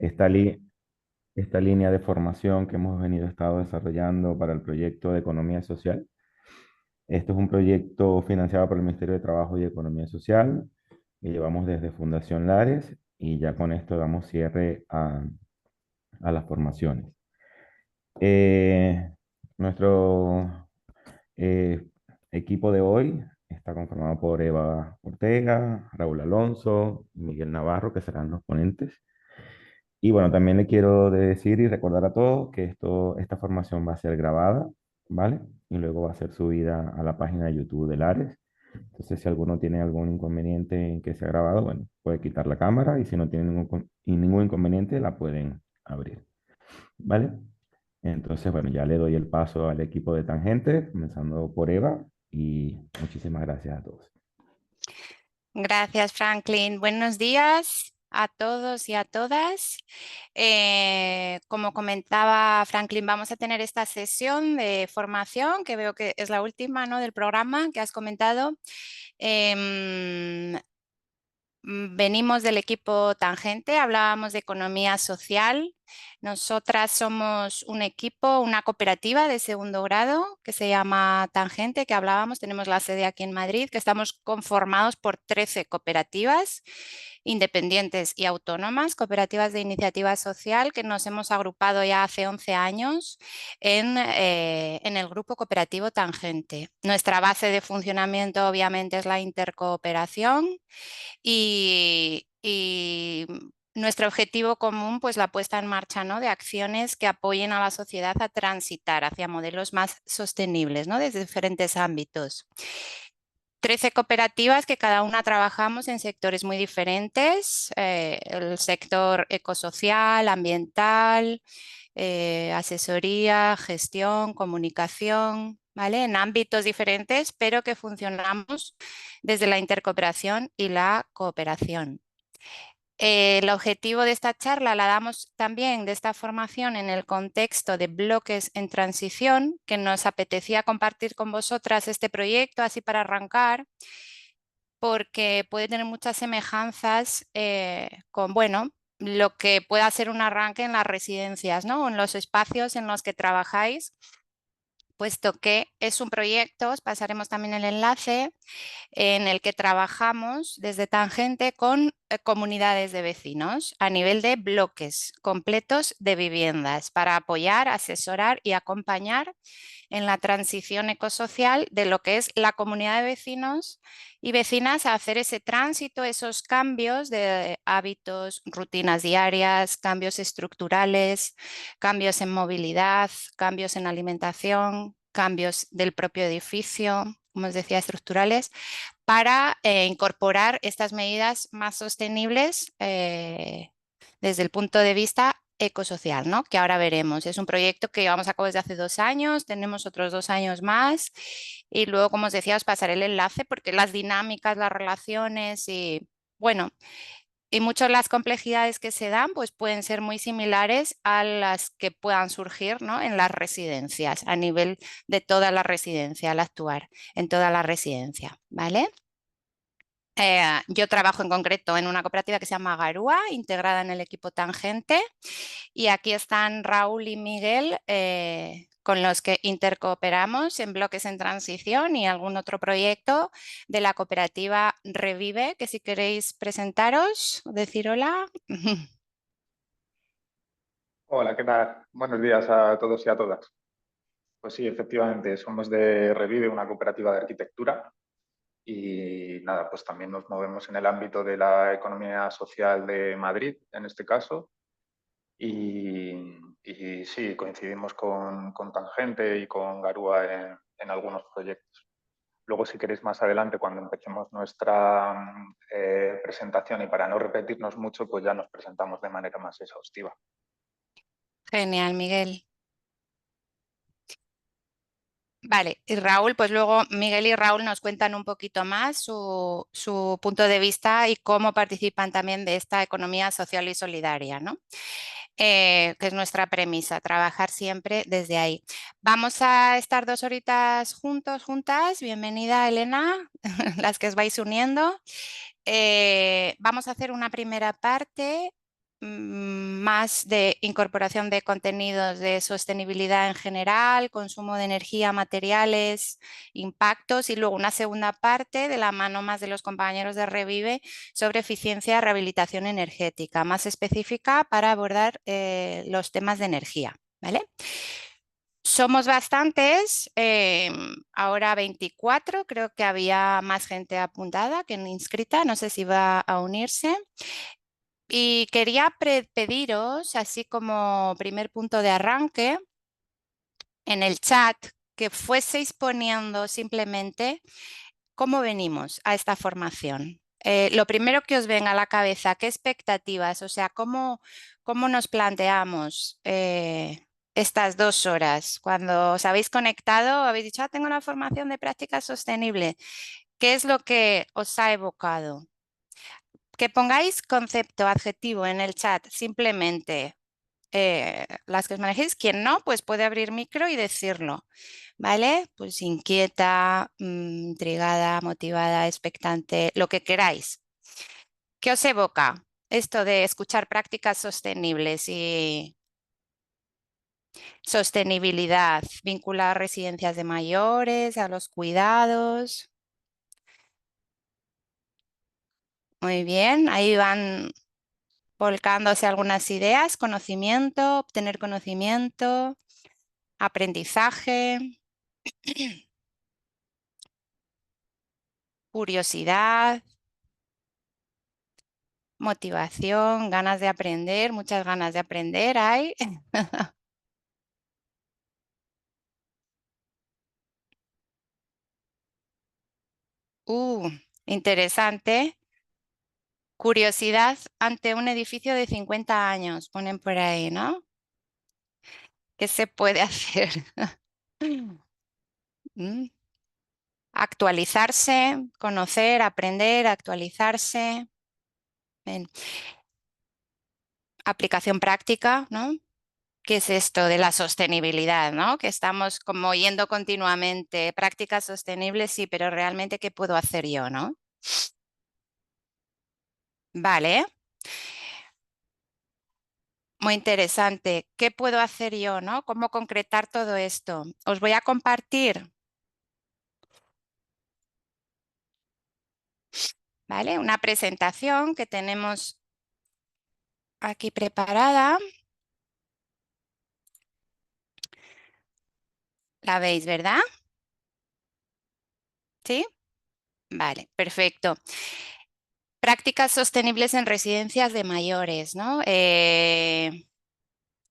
esta, li- esta línea de formación que hemos estado desarrollando para el proyecto de Economía Social. Esto es un proyecto financiado por el Ministerio de Trabajo y Economía Social que llevamos desde Fundación Lares y ya con esto damos cierre a las formaciones. Eh, Nuestro eh, equipo de hoy está conformado por Eva Ortega, Raúl Alonso y Miguel Navarro, que serán los ponentes. Y bueno, también le quiero decir y recordar a todos que esta formación va a ser grabada, ¿vale? Y luego va a ser subida a la página de YouTube de Lares. Entonces, si alguno tiene algún inconveniente en que sea grabado, bueno, puede quitar la cámara y si no tiene ningún inconveniente, la pueden abrir, ¿vale? Entonces, bueno, ya le doy el paso al equipo de Tangente, comenzando por Eva, y muchísimas gracias a todos. Gracias, Franklin. Buenos días a todos y a todas. Como comentaba Franklin, vamos a tener esta sesión de formación, que veo que es la última, ¿no?, del programa que has comentado. Em, Venimos del equipo Tangente, hablábamos de economía social. Nosotras somos un equipo, una cooperativa de segundo grado que se llama Tangente, que hablábamos, tenemos la sede aquí en Madrid, que estamos conformados por 13 cooperativas independientes y autónomas, cooperativas de iniciativa social, que nos hemos agrupado ya hace 11 años en el grupo cooperativo Tangente. Nuestra base de funcionamiento obviamente es la intercooperación y nuestro objetivo común, pues la puesta en marcha, ¿no?, de acciones que apoyen a la sociedad a transitar hacia modelos más sostenibles, ¿no?, desde diferentes ámbitos. 13 cooperativas que cada una trabajamos en sectores muy diferentes, el sector ecosocial, ambiental, asesoría, gestión, comunicación, ¿vale? En ámbitos diferentes, pero que funcionamos desde la intercooperación y la cooperación. El objetivo de esta charla la damos también de esta formación en el contexto de bloques en transición, que nos apetecía compartir con vosotras este proyecto, así para arrancar, porque puede tener muchas semejanzas con, bueno, lo que pueda ser un arranque en las residencias, ¿no?, o en los espacios en los que trabajáis, puesto que es un proyecto, os pasaremos también el enlace, en el que trabajamos desde Tangente con comunidades de vecinos a nivel de bloques completos de viviendas para apoyar, asesorar y acompañar en la transición ecosocial de lo que es la comunidad de vecinos y vecinas a hacer ese tránsito, esos cambios de hábitos, rutinas diarias, cambios estructurales, cambios en movilidad, cambios en alimentación, cambios del propio edificio, como os decía, estructurales, para incorporar estas medidas más sostenibles desde el punto de vista ecosocial, ¿no?, que ahora veremos. Es un proyecto que llevamos a cabo desde hace 2 años, tenemos otros 2 años más y luego, como os decía, os pasaré el enlace porque las dinámicas, las relaciones y, bueno, y muchas de las complejidades que se dan pues pueden ser muy similares a las que puedan surgir, ¿no?, en las residencias, a nivel de toda la residencia, al actuar en toda la residencia, ¿vale? Yo trabajo en concreto en una cooperativa que se llama Garúa, integrada en el equipo Tangente, y aquí están Raúl y Miguel, con los que intercooperamos en bloques en transición y algún otro proyecto de la cooperativa Revive, que si queréis presentaros, decir hola. Hola, ¿qué tal? Buenos días a todos y a todas. Pues sí, efectivamente, somos de Revive, una cooperativa de arquitectura y nada, pues también nos movemos en el ámbito de la economía social de Madrid, en este caso, y sí, coincidimos con Tangente y con Garúa en algunos proyectos. Luego, si queréis más adelante, cuando empecemos nuestra presentación y para no repetirnos mucho, pues ya nos presentamos de manera más exhaustiva. Genial, Miguel. Vale, y Raúl, pues luego Miguel y Raúl nos cuentan un poquito más su punto de vista y cómo participan también de esta economía social y solidaria, ¿no? Que es nuestra premisa, trabajar siempre desde ahí. Vamos a estar 2 horitas juntos, juntas. Bienvenida, Elena, las que os vais uniendo. Vamos a hacer una primera parte más de incorporación de contenidos de sostenibilidad en general, consumo de energía, materiales, impactos, y luego una segunda parte de la mano más de los compañeros de Revive sobre eficiencia y rehabilitación energética, más específica para abordar los temas de energía, ¿vale? Somos bastantes, ahora 24, creo que había más gente apuntada que inscrita, no sé si va a unirse. Y quería pediros, así como primer punto de arranque, en el chat, que fueseis poniendo simplemente cómo venimos a esta formación. Lo primero que os venga a la cabeza, ¿qué expectativas? O sea, ¿cómo nos planteamos estas 2 horas? Cuando os habéis conectado, habéis dicho, tengo una formación de práctica sostenible. ¿Qué es lo que os ha evocado? Que pongáis concepto, adjetivo en el chat, simplemente las que os manejéis. Quien no, pues puede abrir micro y decirlo, ¿vale? Pues inquieta, intrigada, motivada, expectante, lo que queráis. ¿Qué os evoca esto de escuchar prácticas sostenibles y sostenibilidad? Vincular residencias de mayores a los cuidados. Muy bien, ahí van volcándose algunas ideas, conocimiento, obtener conocimiento, aprendizaje, curiosidad, motivación, ganas de aprender, muchas ganas de aprender hay. Interesante. Curiosidad ante un edificio de 50 años, ponen por ahí, ¿no? ¿Qué se puede hacer? Mm. Actualizarse, conocer, aprender, actualizarse. Bien. Aplicación práctica, ¿no? ¿Qué es esto de la sostenibilidad, ¿no? Que estamos como oyendo continuamente, prácticas sostenibles, sí, pero realmente, ¿qué puedo hacer yo, no? Vale. Muy interesante. ¿Qué puedo hacer yo, no? ¿Cómo concretar todo esto? Os voy a compartir, ¿vale? Una presentación que tenemos aquí preparada. ¿La veis, verdad? ¿Sí? Vale, perfecto. Prácticas sostenibles en residencias de mayores, ¿no?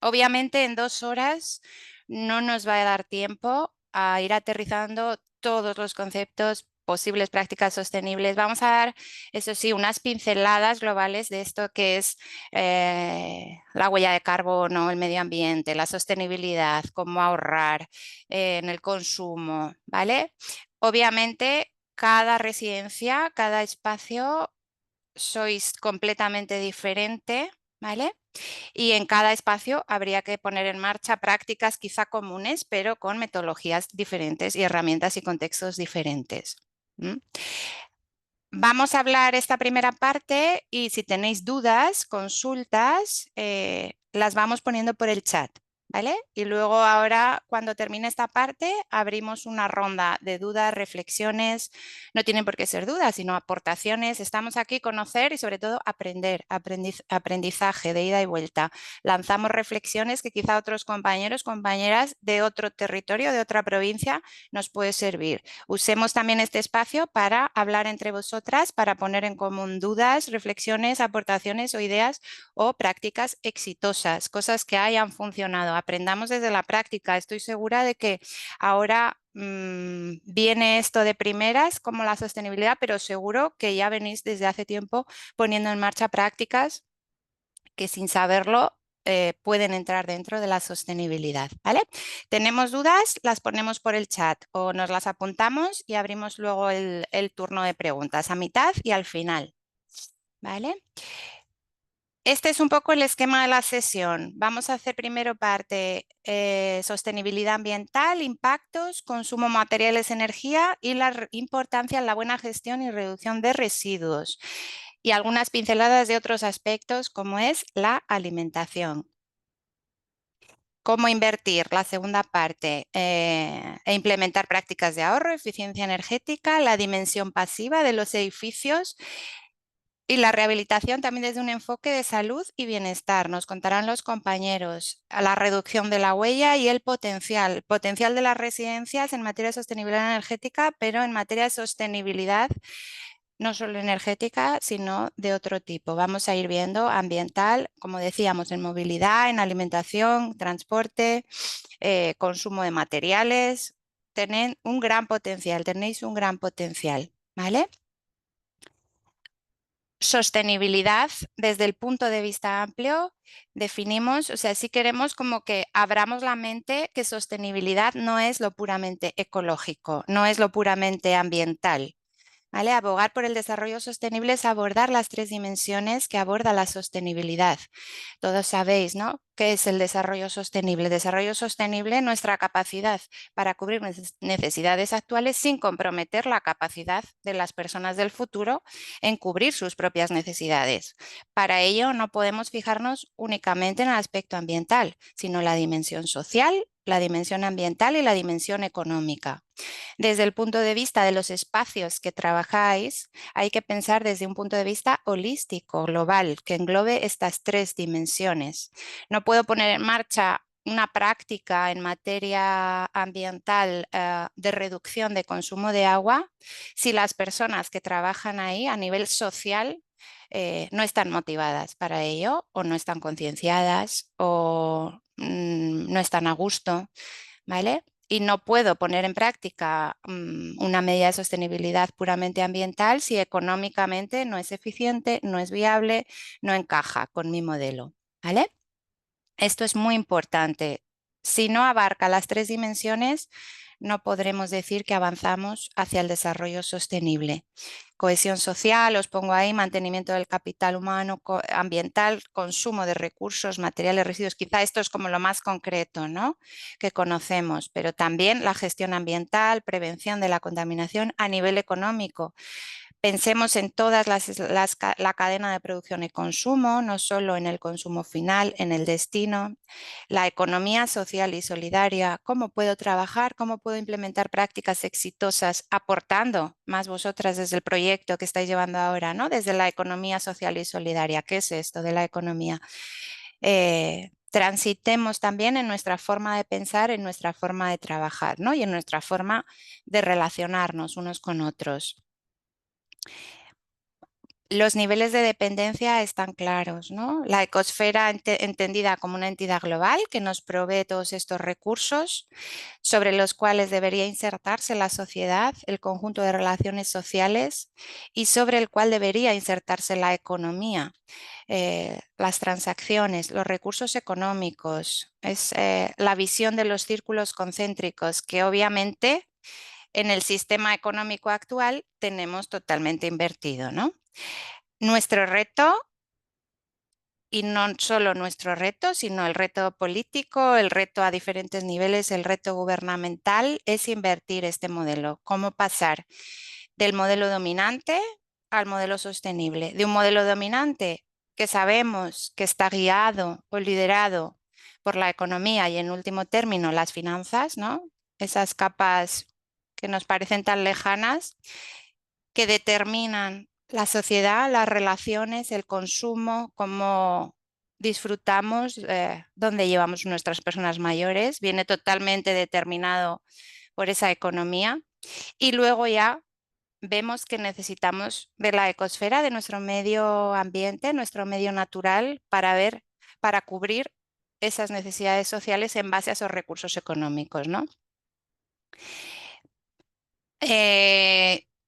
Obviamente en 2 horas no nos va a dar tiempo a ir aterrizando todos los conceptos, posibles prácticas sostenibles. Vamos a dar, eso sí, unas pinceladas globales de esto que es la huella de carbono, el medio ambiente, la sostenibilidad, cómo ahorrar en el consumo, ¿vale? Obviamente cada residencia, cada espacio sois completamente diferente, ¿vale? Y en cada espacio habría que poner en marcha prácticas quizá comunes, pero con metodologías diferentes y herramientas y contextos diferentes. Vamos a hablar esta primera parte y si tenéis dudas, consultas, las vamos poniendo por el chat, ¿vale? Y luego ahora, cuando termine esta parte, abrimos una ronda de dudas, reflexiones. No tienen por qué ser dudas, sino aportaciones. Estamos aquí conocer y sobre todo aprender, aprendizaje de ida y vuelta. Lanzamos reflexiones que quizá otros compañeros, compañeras de otro territorio, de otra provincia, nos puede servir. Usemos también este espacio para hablar entre vosotras, para poner en común dudas, reflexiones, aportaciones o ideas o prácticas exitosas, cosas que hayan funcionado. Aprendamos desde la práctica. Estoy segura de que ahora viene esto de primeras como la sostenibilidad, pero seguro que ya venís desde hace tiempo poniendo en marcha prácticas que sin saberlo pueden entrar dentro de la sostenibilidad, ¿vale? Tenemos dudas, las ponemos por el chat o nos las apuntamos y abrimos luego el turno de preguntas a mitad y al final, ¿vale? Este es un poco el esquema de la sesión. Vamos a hacer primero parte sostenibilidad ambiental, impactos, consumo de materiales, energía y la importancia en la buena gestión y reducción de residuos. y algunas pinceladas de otros aspectos como es la alimentación. Cómo invertir, la segunda parte, e implementar prácticas de ahorro, eficiencia energética, la dimensión pasiva de los edificios y la rehabilitación también desde un enfoque de salud y bienestar. Nos contarán los compañeros a la reducción de la huella y el potencial de las residencias en materia de sostenibilidad energética, pero en materia de sostenibilidad no solo energética, sino de otro tipo. Vamos a ir viendo ambiental, como decíamos, en movilidad, en alimentación, transporte, consumo de materiales. Tenéis un gran potencial, ¿vale? Sostenibilidad desde el punto de vista amplio, definimos, o sea, si queremos como que abramos la mente que sostenibilidad no es lo puramente ecológico, no es lo puramente ambiental. ¿Vale? Abogar por el desarrollo sostenible es abordar las 3 dimensiones que aborda la sostenibilidad. Todos sabéis, ¿no? ¿Qué es el desarrollo sostenible? El desarrollo sostenible, nuestra capacidad para cubrir necesidades actuales sin comprometer la capacidad de las personas del futuro en cubrir sus propias necesidades. Para ello no podemos fijarnos únicamente en el aspecto ambiental, sino la dimensión social, la dimensión ambiental y la dimensión económica. Desde el punto de vista de los espacios que trabajáis, hay que pensar desde un punto de vista holístico, global, que englobe estas 3 dimensiones. No puedo poner en marcha una práctica en materia ambiental de reducción de consumo de agua si las personas que trabajan ahí a nivel social no están motivadas para ello o no están concienciadas o no están a gusto, ¿vale? Y no puedo poner en práctica una medida de sostenibilidad puramente ambiental si económicamente no es eficiente, no es viable, no encaja con mi modelo, ¿vale? Esto es muy importante. Si no abarca las 3 dimensiones, no podremos decir que avanzamos hacia el desarrollo sostenible. Cohesión social, os pongo ahí, mantenimiento del capital humano, ambiental, consumo de recursos, materiales, residuos. Quizá esto es como lo más concreto, ¿no? Que conocemos, pero también la gestión ambiental, prevención de la contaminación a nivel económico. Pensemos en toda la cadena de producción y consumo, no solo en el consumo final, en el destino, la economía social y solidaria, cómo puedo trabajar, cómo puedo implementar prácticas exitosas, aportando más vosotras desde el proyecto que estáis llevando ahora, ¿no? Desde la economía social y solidaria. ¿Qué es esto de la economía? Transitemos también en nuestra forma de pensar, en nuestra forma de trabajar, ¿no? Y en nuestra forma de relacionarnos unos con otros. Los niveles de dependencia están claros, ¿no? La ecosfera entendida como una entidad global que nos provee todos estos recursos sobre los cuales debería insertarse la sociedad, el conjunto de relaciones sociales y sobre el cual debería insertarse la economía, las transacciones, los recursos económicos, es la visión de los círculos concéntricos que obviamente en el sistema económico actual tenemos totalmente invertido, ¿no? Nuestro reto, y no solo nuestro reto, sino el reto político, el reto a diferentes niveles, el reto gubernamental, es invertir este modelo. ¿Cómo pasar del modelo dominante al modelo sostenible? De un modelo dominante que sabemos que está guiado o liderado por la economía y en último término las finanzas, ¿no? Esas capas que nos parecen tan lejanas, que determinan la sociedad, las relaciones, el consumo, cómo disfrutamos, dónde llevamos nuestras personas mayores, viene totalmente determinado por esa economía. Y luego ya vemos que necesitamos de la ecosfera, de nuestro medio ambiente, nuestro medio natural, para cubrir esas necesidades sociales en base a esos recursos económicos, ¿no?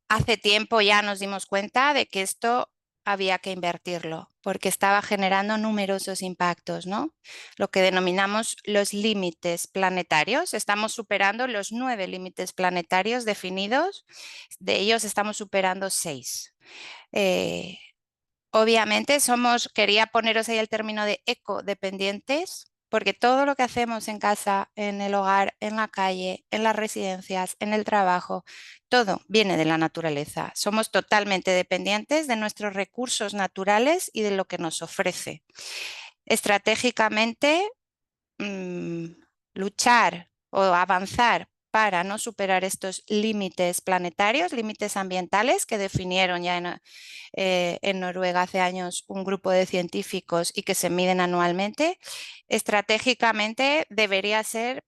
Hace tiempo ya nos dimos cuenta de que esto había que invertirlo porque estaba generando numerosos impactos, ¿no? Lo que denominamos los límites planetarios. Estamos superando los 9 límites planetarios definidos, de ellos estamos superando 6. Obviamente quería poneros ahí el término de ecodependientes, porque todo lo que hacemos en casa, en el hogar, en la calle, en las residencias, en el trabajo, todo viene de la naturaleza. Somos totalmente dependientes de nuestros recursos naturales y de lo que nos ofrece. Estratégicamente, luchar o avanzar para no superar estos límites planetarios, límites ambientales que definieron ya en Noruega hace años un grupo de científicos y que se miden anualmente, estratégicamente debería ser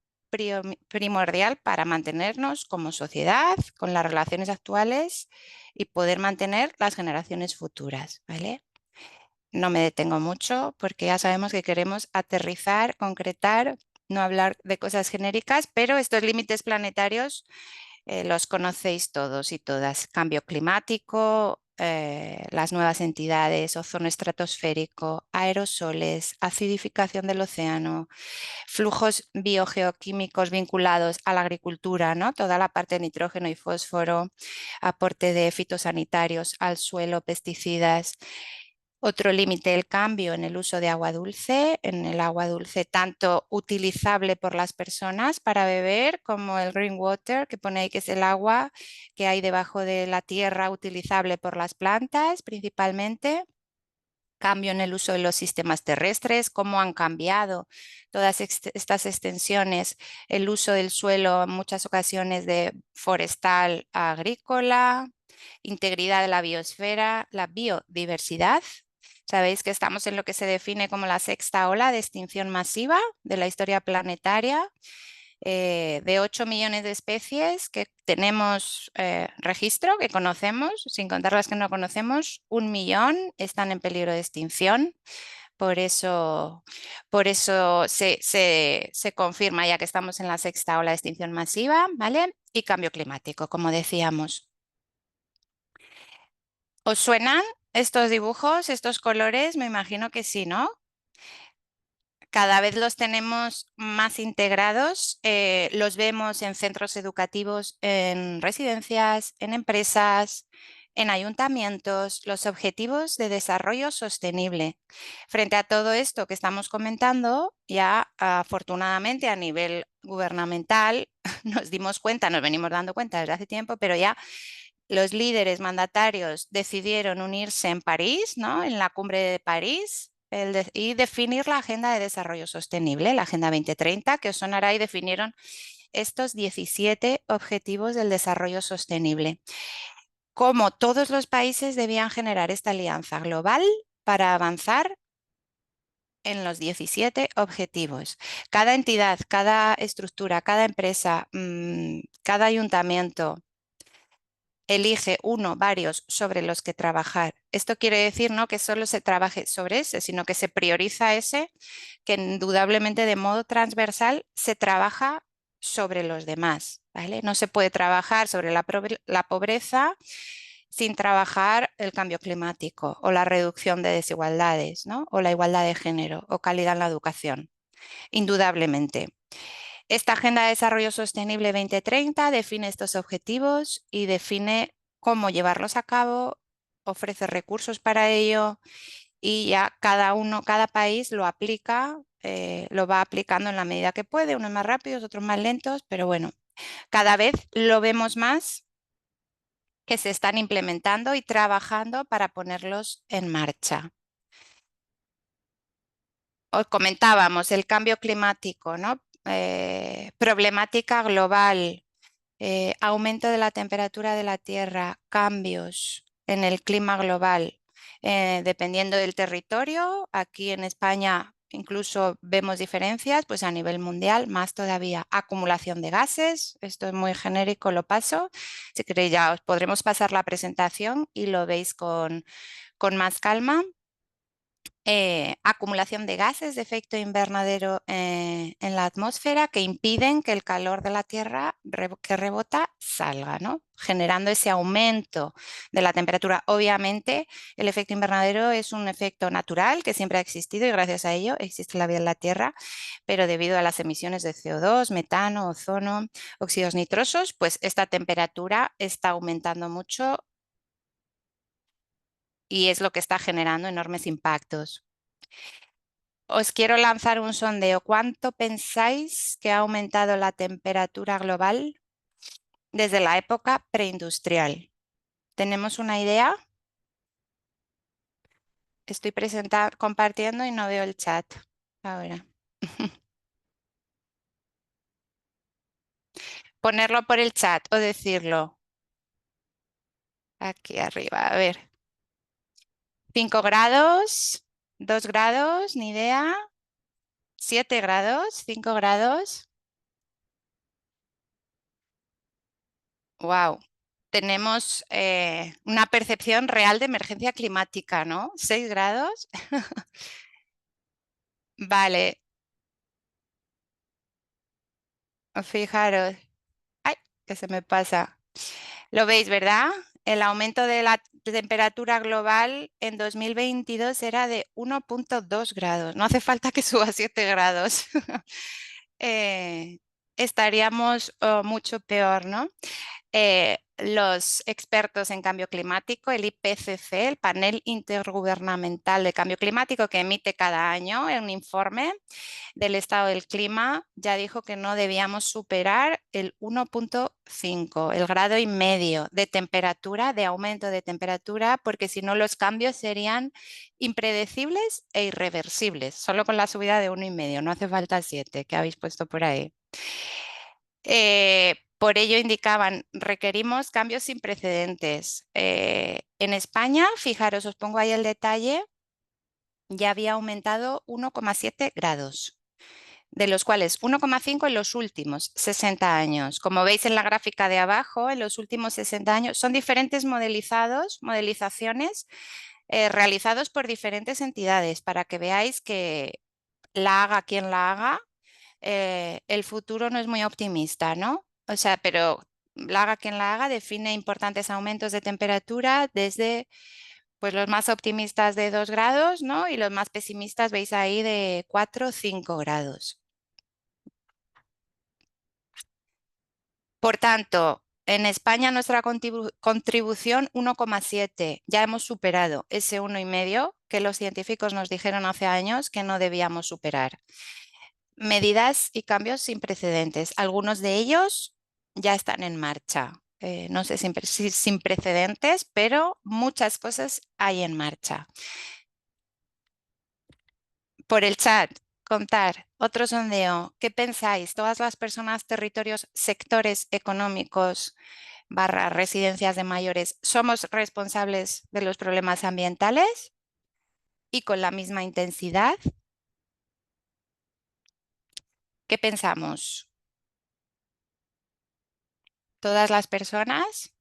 primordial para mantenernos como sociedad, con las relaciones actuales y poder mantener las generaciones futuras, ¿vale? No me detengo mucho porque ya sabemos que queremos aterrizar, concretar, no hablar de cosas genéricas, pero estos límites planetarios los conocéis todos y todas. Cambio climático, las nuevas entidades, ozono estratosférico, aerosoles, acidificación del océano, flujos biogeoquímicos vinculados a la agricultura, ¿no? Toda la parte de nitrógeno y fósforo, aporte de fitosanitarios al suelo, pesticidas. Otro límite, el cambio en el uso de agua dulce, en el agua dulce tanto utilizable por las personas para beber como el green water, que pone ahí que es el agua que hay debajo de la tierra utilizable por las plantas principalmente. Cambio en el uso de los sistemas terrestres, cómo han cambiado todas estas extensiones, el uso del suelo en muchas ocasiones de forestal a agrícola, integridad de la biosfera, la biodiversidad. Sabéis que estamos en lo que se define como la sexta ola de extinción masiva de la historia planetaria, de 8 millones de especies que tenemos registro, que conocemos, sin contar las que no conocemos, 1 millón están en peligro de extinción. Por eso se confirma ya que estamos en la sexta ola de extinción masiva, ¿vale? Y cambio climático, como decíamos. ¿Os suenan estos dibujos, estos colores? Me imagino que sí, ¿no? Cada vez los tenemos más integrados, los vemos en centros educativos, en residencias, en empresas, en ayuntamientos, los objetivos de desarrollo sostenible. Frente a todo esto que estamos comentando, ya afortunadamente a nivel gubernamental nos dimos cuenta, nos venimos dando cuenta desde hace tiempo, pero ya los líderes mandatarios decidieron unirse en París, ¿no? En la cumbre de París, y definir la Agenda de Desarrollo Sostenible, la Agenda 2030, que os sonará, y definieron estos 17 Objetivos del Desarrollo Sostenible. Cómo todos los países debían generar esta alianza global para avanzar en los 17 objetivos. Cada entidad, cada estructura, cada empresa, cada ayuntamiento elige uno, varios sobre los que trabajar. Esto quiere decir no que solo se trabaje sobre ese, sino que se prioriza ese, que indudablemente de modo transversal se trabaja sobre los demás, ¿vale? No se puede trabajar sobre la pobreza sin trabajar el cambio climático o la reducción de desigualdades, ¿no? O la igualdad de género o calidad en la educación, indudablemente. Esta Agenda de Desarrollo Sostenible 2030 define estos objetivos y define cómo llevarlos a cabo, ofrece recursos para ello y ya cada país lo aplica, lo va aplicando en la medida que puede, unos más rápidos, otros más lentos, pero bueno, cada vez lo vemos más que se están implementando y trabajando para ponerlos en marcha. Os comentábamos el cambio climático, ¿no? Problemática global, aumento de la temperatura de la Tierra, cambios en el clima global, dependiendo del territorio. Aquí en España incluso vemos diferencias, pues a nivel mundial más todavía. Acumulación de gases, esto es muy genérico, lo paso. Si queréis ya os podremos pasar la presentación y lo veis con más calma. Acumulación de gases de efecto invernadero en la atmósfera que impiden que el calor de la Tierra que rebota salga, ¿no? Generando ese aumento de la temperatura. Obviamente, el efecto invernadero es un efecto natural que siempre ha existido y gracias a ello existe la vida en la Tierra, pero debido a las emisiones de CO2, metano, ozono, óxidos nitrosos, pues esta temperatura está aumentando mucho y es lo que está generando enormes impactos. os quiero lanzar un sondeo. ¿Cuánto pensáis que ha aumentado la temperatura global desde la época preindustrial? ¿Tenemos una idea? Estoy compartiendo y no veo el chat ahora. Ponerlo por el chat o decirlo aquí arriba. A ver. 5 grados, 2 grados, ni idea. 7 grados, 5 grados. Wow. Tenemos una percepción real de emergencia climática, ¿no? 6 grados. Vale, fijaros. Ay, que se me pasa. Lo veis, ¿verdad? El aumento de la temperatura global en 2022 era de 1,2 grados. No hace falta que suba 7 grados. Estaríamos mucho peor, ¿no? Los expertos en cambio climático, el IPCC, el Panel Intergubernamental de Cambio Climático, que emite cada año un informe del estado del clima, ya dijo que no debíamos superar el 1,5, el grado y medio de temperatura, de aumento de temperatura, porque si no los cambios serían impredecibles e irreversibles, solo con la subida de 1,5, no hace falta 7 que habéis puesto por ahí. Por ello indicaban, requerimos cambios sin precedentes. En España, fijaros, os pongo ahí el detalle, ya había aumentado 1,7 grados, de los cuales 1,5 en los últimos 60 años. Como veis en la gráfica de abajo, en los últimos 60 años son diferentes modelizaciones realizados por diferentes entidades para que veáis que la haga quien la haga, el futuro no es muy optimista, ¿no? O sea, pero la haga quien la haga, define importantes aumentos de temperatura desde pues, los más optimistas de 2 grados, ¿no? Y los más pesimistas veis ahí de 4 o 5 grados. Por tanto, en España nuestra contribución 1,7. Ya hemos superado ese 1,5 que los científicos nos dijeron hace años que no debíamos superar. Medidas y cambios sin precedentes. Algunos de ellos ya están en marcha. No sé si sin precedentes, pero muchas cosas hay en marcha. Por el chat, contar, otro sondeo. ¿Qué pensáis? Todas las personas, territorios, sectores económicos / residencias de mayores, ¿somos responsables de los problemas ambientales? Y con la misma intensidad. ¿Qué pensamos? ¿Todas las personas?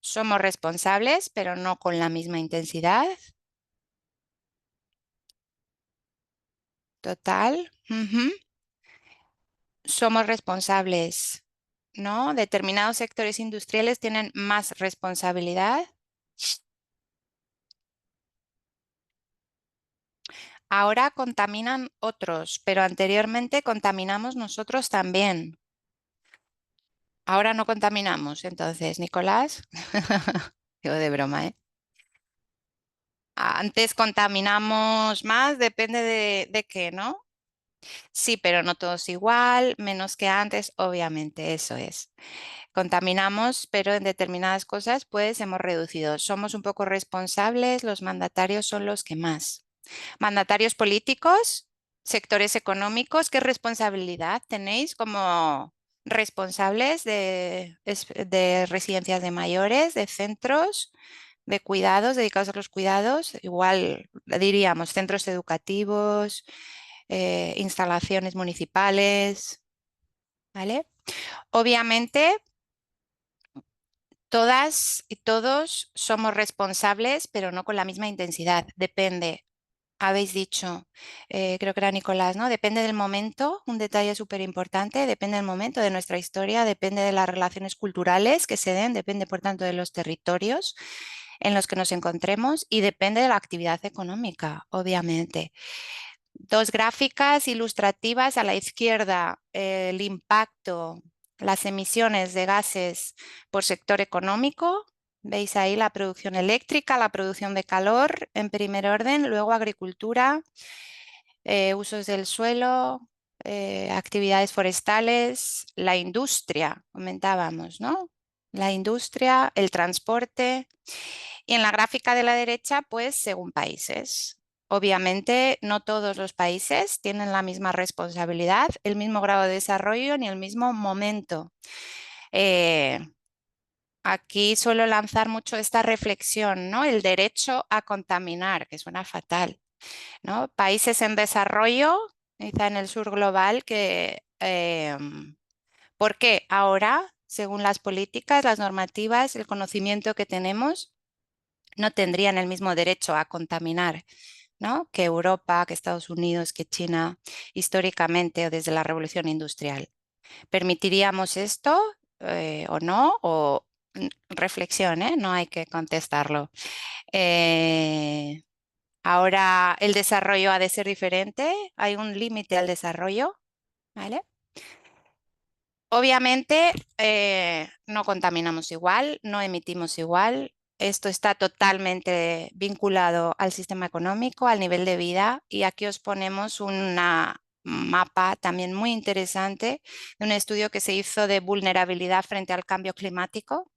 Somos responsables, pero no con la misma intensidad. Total. Somos responsables, ¿no? Determinados sectores industriales tienen más responsabilidad. Ahora contaminan otros, pero anteriormente contaminamos nosotros también. Ahora no contaminamos, entonces, Nicolás. Digo de broma, ¿eh? Antes contaminamos más, depende de qué, ¿no? Sí, pero no todos igual, menos que antes, obviamente, eso es. Contaminamos, pero en determinadas cosas, pues hemos reducido. Somos un poco responsables, los mandatarios son los que más. Mandatarios políticos, sectores económicos, ¿qué responsabilidad tenéis como responsables de residencias de mayores, de centros de cuidados, dedicados a los cuidados? Igual diríamos centros educativos, instalaciones municipales, ¿vale? Obviamente, todas y todos somos responsables, pero no con la misma intensidad. Depende. Habéis dicho, creo que era Nicolás, ¿no? Depende del momento, un detalle súper importante, depende del momento de nuestra historia, depende de las relaciones culturales que se den, depende, por tanto, de los territorios en los que nos encontremos y depende de la actividad económica, obviamente. Dos gráficas ilustrativas a la izquierda, el impacto, las emisiones de gases por sector económico, Veis ahí la producción eléctrica, la producción de calor en primer orden, luego agricultura, usos del suelo, actividades forestales, la industria, comentábamos, ¿no? La industria, el transporte. Y en la gráfica de la derecha, pues según países. Obviamente, no todos los países tienen la misma responsabilidad, el mismo grado de desarrollo ni el mismo momento. Aquí suelo lanzar mucho esta reflexión, ¿no? El derecho a contaminar, que suena fatal, ¿no? Países en desarrollo, quizá en el sur global, ¿por qué ahora, según las políticas, las normativas, el conocimiento que tenemos, no tendrían el mismo derecho a contaminar, ¿no? Que Europa, que Estados Unidos, que China, históricamente o desde la revolución industrial? ¿Permitiríamos esto o no? O reflexión, no hay que contestarlo. Ahora el desarrollo ha de ser diferente, hay un límite al desarrollo, ¿vale? Obviamente no contaminamos igual, no emitimos igual. Esto está totalmente vinculado al sistema económico, al nivel de vida, y aquí os ponemos una mapa también muy interesante de un estudio que se hizo de vulnerabilidad frente al cambio climático.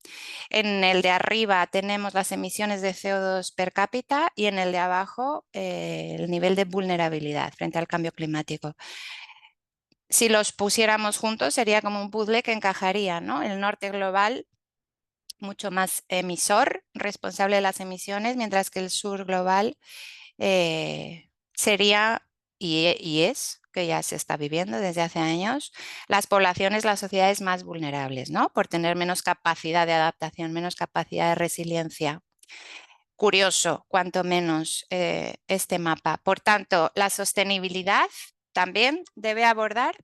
En el de arriba tenemos las emisiones de CO2 per cápita y en el de abajo el nivel de vulnerabilidad frente al cambio climático. Si los pusiéramos juntos sería como un puzzle que encajaría, ¿no? El norte global mucho más emisor, responsable de las emisiones, mientras que el sur global sería y es, que ya se está viviendo desde hace años, las poblaciones, las sociedades más vulnerables, ¿no? Por tener menos capacidad de adaptación, menos capacidad de resiliencia. Curioso, cuanto menos, este mapa. Por tanto, la sostenibilidad también debe abordar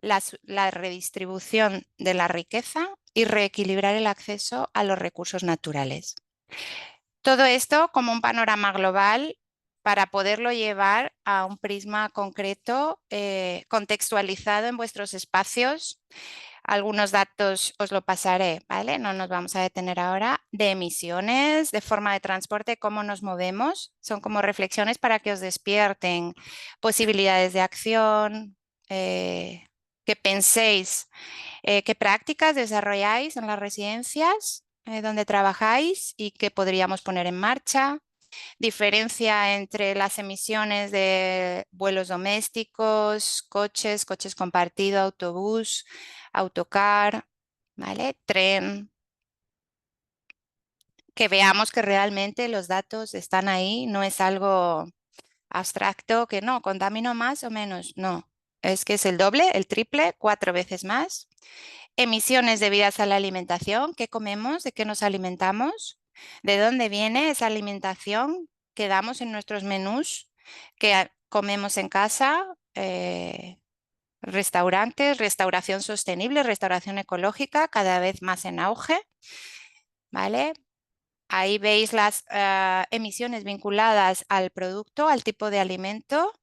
la redistribución de la riqueza y reequilibrar el acceso a los recursos naturales. Todo esto como un panorama global para poderlo llevar a un prisma concreto, contextualizado en vuestros espacios. Algunos datos os lo pasaré, ¿vale? No nos vamos a detener ahora. De emisiones, de forma de transporte, cómo nos movemos. Son como reflexiones para que os despierten posibilidades de acción, que penséis qué prácticas desarrolláis en las residencias donde trabajáis y qué podríamos poner en marcha. Diferencia entre las emisiones de vuelos domésticos, coches, coches compartido, autobús, autocar, ¿vale? Tren. Que veamos que realmente los datos están ahí, no es algo abstracto que no, contamino más o menos, no. Es que es el doble, el triple, 4 veces más. Emisiones debidas a la alimentación, ¿qué comemos? ¿De qué nos alimentamos? ¿De dónde viene esa alimentación que damos en nuestros menús, que comemos en casa? Restaurantes, restauración sostenible, restauración ecológica, cada vez más en auge, ¿vale? Ahí veis las emisiones vinculadas al producto, al tipo de alimento,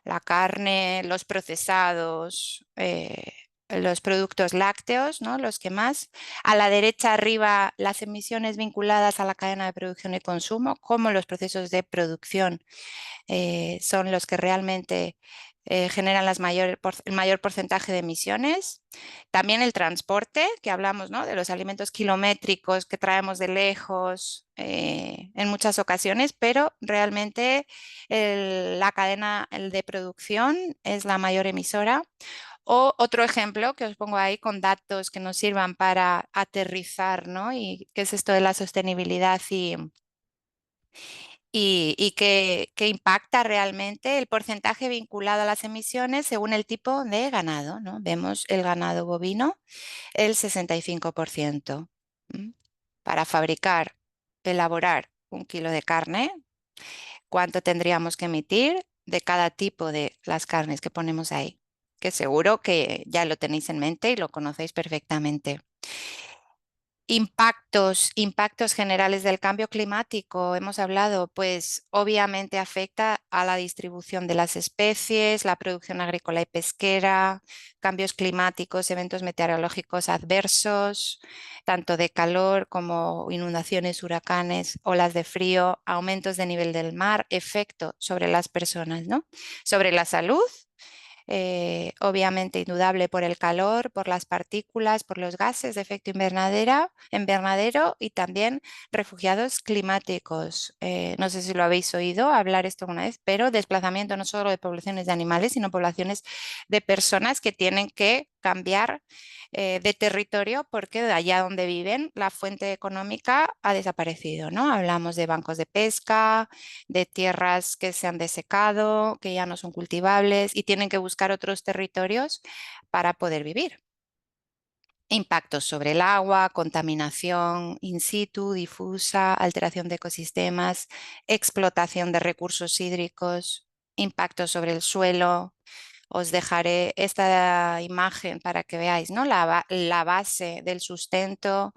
la carne, los procesados, los productos lácteos, ¿no? Los que más. A la derecha arriba, las emisiones vinculadas a la cadena de producción y consumo, cómo los procesos de producción son los que realmente generan el mayor porcentaje de emisiones. También el transporte, que hablamos, ¿no? De los alimentos kilométricos que traemos de lejos en muchas ocasiones, pero realmente la cadena de producción es la mayor emisora. O otro ejemplo que os pongo ahí con datos que nos sirvan para aterrizar, ¿no? Y qué es esto de la sostenibilidad y qué impacta realmente el porcentaje vinculado a las emisiones según el tipo de ganado, ¿no? Vemos el ganado bovino, el 65%. Para fabricar, elaborar 1 kilo de carne, ¿cuánto tendríamos que emitir de cada tipo de las carnes que ponemos ahí? Que seguro que ya lo tenéis en mente y lo conocéis perfectamente. Impactos generales del cambio climático, hemos hablado, pues obviamente afecta a la distribución de las especies, la producción agrícola y pesquera, cambios climáticos, eventos meteorológicos adversos, tanto de calor como inundaciones, huracanes, olas de frío, aumentos de nivel del mar, efecto sobre las personas, ¿no? Sobre la salud. Obviamente indudable por el calor, por las partículas, por los gases de efecto invernadero y también refugiados climáticos. No sé si lo habéis oído hablar esto alguna vez, pero desplazamiento no solo de poblaciones de animales, sino poblaciones de personas que tienen que cambiar de territorio porque de allá donde viven la fuente económica ha desaparecido, ¿no? Hablamos de bancos de pesca, de tierras que se han desecado, que ya no son cultivables y tienen que buscar otros territorios para poder vivir. Impactos sobre el agua, contaminación in situ, difusa, alteración de ecosistemas, explotación de recursos hídricos, impactos sobre el suelo. Os dejaré esta imagen para que veáis, ¿no? La base del sustento.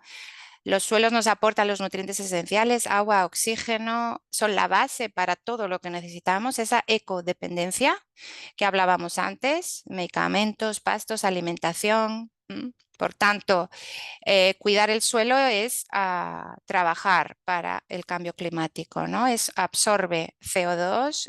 Los suelos nos aportan los nutrientes esenciales, agua, oxígeno, son la base para todo lo que necesitamos, esa ecodependencia que hablábamos antes, medicamentos, pastos, alimentación. Por tanto, cuidar el suelo es trabajar para el cambio climático, ¿no? Absorbe CO2,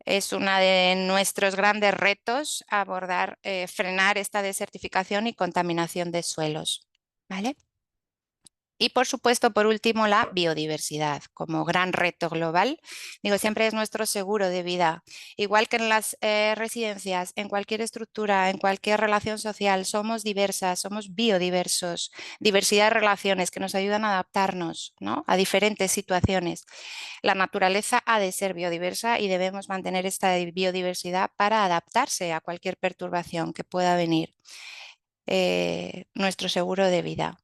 es uno de nuestros grandes retos abordar, frenar esta desertificación y contaminación de suelos. ¿Vale? Y por supuesto, por último, la biodiversidad como gran reto global. Digo, siempre es nuestro seguro de vida. Igual que en las residencias, en cualquier estructura, en cualquier relación social, somos diversas, somos biodiversos. Diversidad de relaciones que nos ayudan a adaptarnos, ¿no?, a diferentes situaciones. La naturaleza ha de ser biodiversa y debemos mantener esta biodiversidad para adaptarse a cualquier perturbación que pueda venir. Nuestro seguro de vida.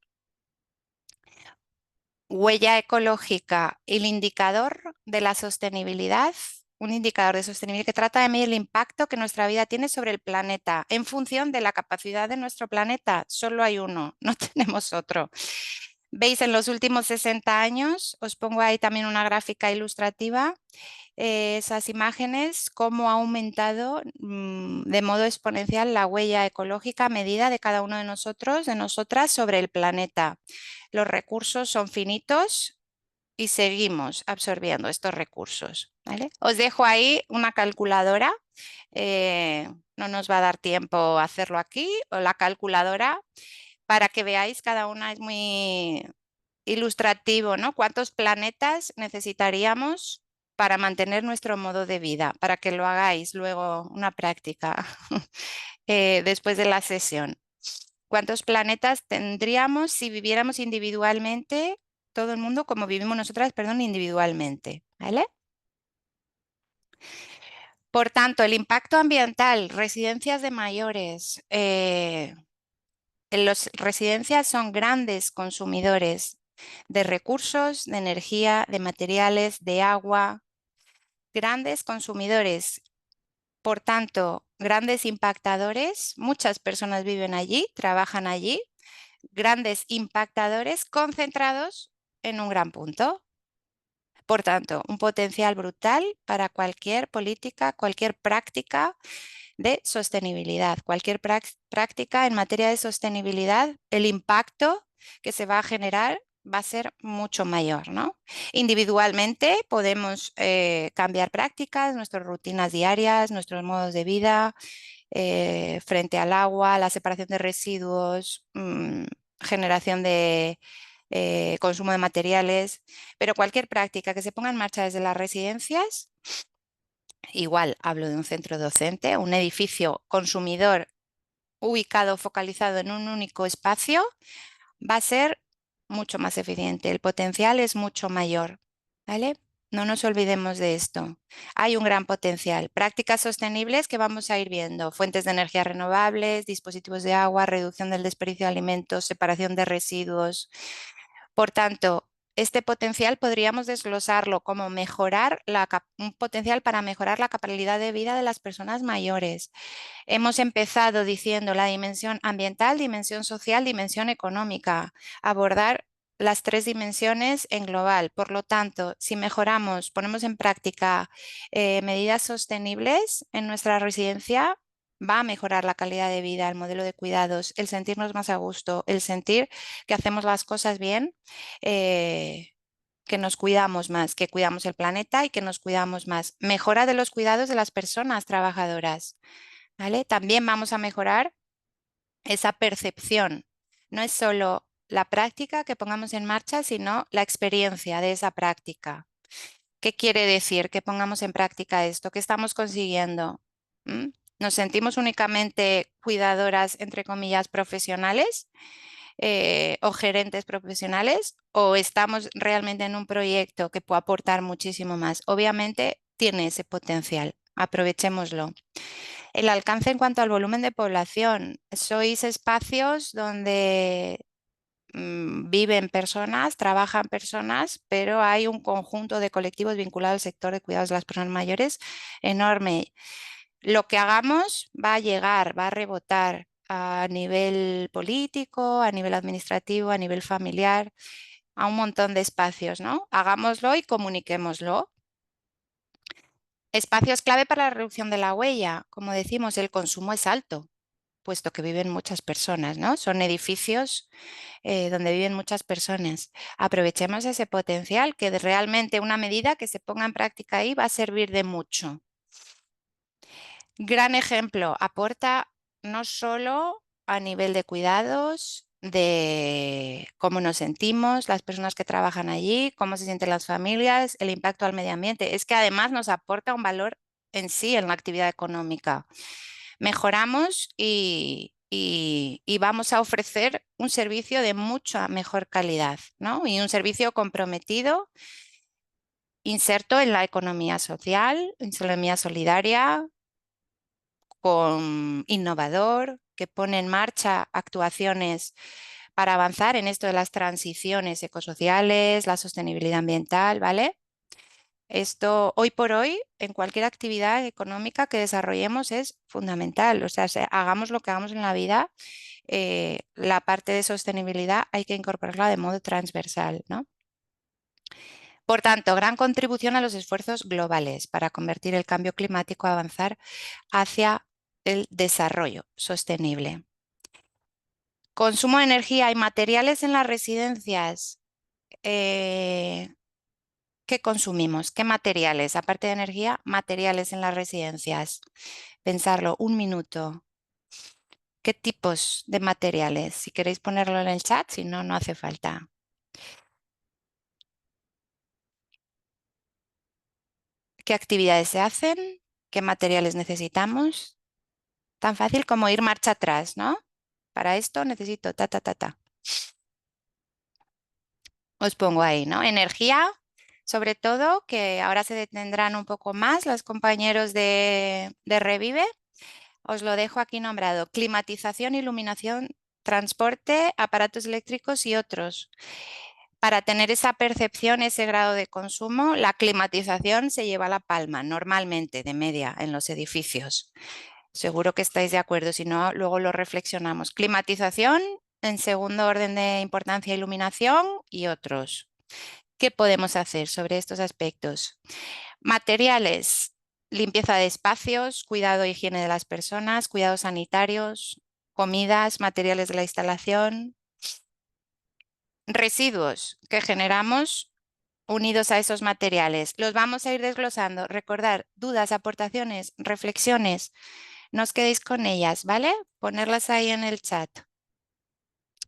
Huella ecológica, el indicador de la sostenibilidad, un indicador de sostenibilidad que trata de medir el impacto que nuestra vida tiene sobre el planeta en función de la capacidad de nuestro planeta. Solo hay uno, no tenemos otro. Veis, en los últimos 60 años, os pongo ahí también una gráfica ilustrativa, esas imágenes, cómo ha aumentado de modo exponencial la huella ecológica medida de cada uno de nosotros, de nosotras, sobre el planeta. Los recursos son finitos y seguimos absorbiendo estos recursos, ¿vale? Os dejo ahí una calculadora. No nos va a dar tiempo a hacerlo aquí, o la calculadora, para que veáis, cada una es muy ilustrativo, ¿no? ¿Cuántos planetas necesitaríamos para mantener nuestro modo de vida? Para que lo hagáis luego una práctica después de la sesión. ¿Cuántos planetas tendríamos si viviéramos individualmente, todo el mundo como vivimos nosotras, perdón, individualmente? ¿Vale? Por tanto, el impacto ambiental, residencias de mayores. Las residencias son grandes consumidores de recursos, de energía, de materiales, de agua, grandes consumidores. Por tanto, grandes impactadores, muchas personas viven allí, trabajan allí, grandes impactadores concentrados en un gran punto. Por tanto, un potencial brutal para cualquier política, cualquier práctica de sostenibilidad, cualquier práctica en materia de sostenibilidad, el impacto que se va a generar va a ser mucho mayor, ¿no? Individualmente podemos cambiar prácticas, nuestras rutinas diarias, nuestros modos de vida, frente al agua, la separación de residuos, generación de consumo de materiales, pero cualquier práctica que se ponga en marcha desde las residencias, igual hablo de un centro docente, un edificio consumidor ubicado, focalizado en un único espacio, va a ser mucho más eficiente. El potencial es mucho mayor, ¿vale? No nos olvidemos de esto. Hay un gran potencial. Prácticas sostenibles que vamos a ir viendo. Fuentes de energía renovables, dispositivos de agua, reducción del desperdicio de alimentos, separación de residuos. Por tanto, este potencial podríamos desglosarlo como un potencial para mejorar la calidad de vida de las personas mayores. Hemos empezado diciendo la dimensión ambiental, dimensión social, dimensión económica, abordar las 3 dimensiones en global. Por lo tanto, si mejoramos, ponemos en práctica medidas sostenibles en nuestra residencia, va a mejorar la calidad de vida, el modelo de cuidados, el sentirnos más a gusto, el sentir que hacemos las cosas bien, que nos cuidamos más, que cuidamos el planeta y que nos cuidamos más. Mejora de los cuidados de las personas trabajadoras, ¿vale? También vamos a mejorar esa percepción. No es solo la práctica que pongamos en marcha, sino la experiencia de esa práctica. ¿Qué quiere decir que pongamos en práctica esto? ¿Qué estamos consiguiendo? ¿Mm? ¿Nos sentimos únicamente cuidadoras, entre comillas, profesionales o gerentes profesionales? ¿O estamos realmente en un proyecto que puede aportar muchísimo más? Obviamente tiene ese potencial. Aprovechémoslo. El alcance en cuanto al volumen de población. Sois espacios donde viven personas, trabajan personas, pero hay un conjunto de colectivos vinculados al sector de cuidados de las personas mayores enorme. Lo que hagamos va a llegar, va a rebotar a nivel político, a nivel administrativo, a nivel familiar, a un montón de espacios, ¿no? Hagámoslo y comuniquémoslo. Espacios clave para la reducción de la huella. Como decimos, el consumo es alto, puesto que viven muchas personas, ¿no? Son edificios donde viven muchas personas. Aprovechemos ese potencial, que realmente una medida que se ponga en práctica ahí va a servir de mucho. Gran ejemplo, aporta no solo a nivel de cuidados, de cómo nos sentimos, las personas que trabajan allí, cómo se sienten las familias, el impacto al medio ambiente. Es que además nos aporta un valor en sí en la actividad económica. Mejoramos y vamos a ofrecer un servicio de mucha mejor calidad, ¿no? Y un servicio comprometido, inserto en la economía social, en la economía solidaria, innovador, que pone en marcha actuaciones para avanzar en esto de las transiciones ecosociales, la sostenibilidad ambiental, ¿vale? Esto hoy por hoy, en cualquier actividad económica que desarrollemos, es fundamental. O sea, hagamos lo que hagamos en la vida, la parte de sostenibilidad hay que incorporarla de modo transversal, ¿no? Por tanto, gran contribución a los esfuerzos globales para convertir el cambio climático a avanzar hacia el desarrollo sostenible. Consumo de energía y materiales en las residencias. ¿Qué consumimos? ¿Qué materiales? Aparte de energía, materiales en las residencias. Pensarlo, un minuto. ¿Qué tipos de materiales? Si queréis ponerlo en el chat, si no, no hace falta. ¿Qué actividades se hacen? ¿Qué materiales necesitamos? Tan fácil como ir marcha atrás, ¿no? Para esto necesito ta, ta, ta, ta. Os pongo ahí, ¿no? Energía, sobre todo, que ahora se detendrán un poco más los compañeros de Revive. Os lo dejo aquí nombrado. Climatización, iluminación, transporte, aparatos eléctricos y otros. Para tener esa percepción, ese grado de consumo, la climatización se lleva la palma normalmente de media en los edificios. Seguro que estáis de acuerdo, si no, luego lo reflexionamos. Climatización, en segundo orden de importancia, iluminación y otros. ¿Qué podemos hacer sobre estos aspectos? Materiales, limpieza de espacios, cuidado e higiene de las personas, cuidados sanitarios, comidas, materiales de la instalación. Residuos que generamos unidos a esos materiales. Los vamos a ir desglosando. Recordar, dudas, aportaciones, reflexiones. No os quedéis con ellas, ¿vale? Ponerlas ahí en el chat.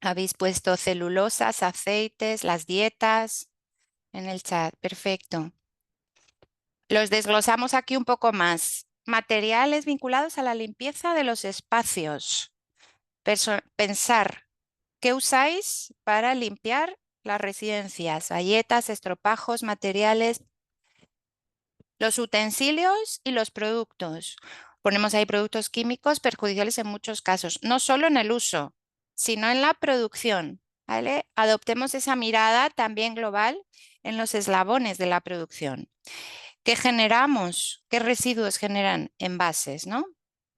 Habéis puesto celulosas, aceites, las dietas en el chat. Perfecto. Los desglosamos aquí un poco más. Materiales vinculados a la limpieza de los espacios. Pensar, ¿qué usáis para limpiar las residencias? Galletas, estropajos, materiales, los utensilios y los productos. Ponemos ahí productos químicos perjudiciales en muchos casos, no solo en el uso, sino en la producción. ¿vale? Adoptemos esa mirada también global en los eslabones de la producción. ¿Qué generamos? ¿Qué residuos generan envases, no?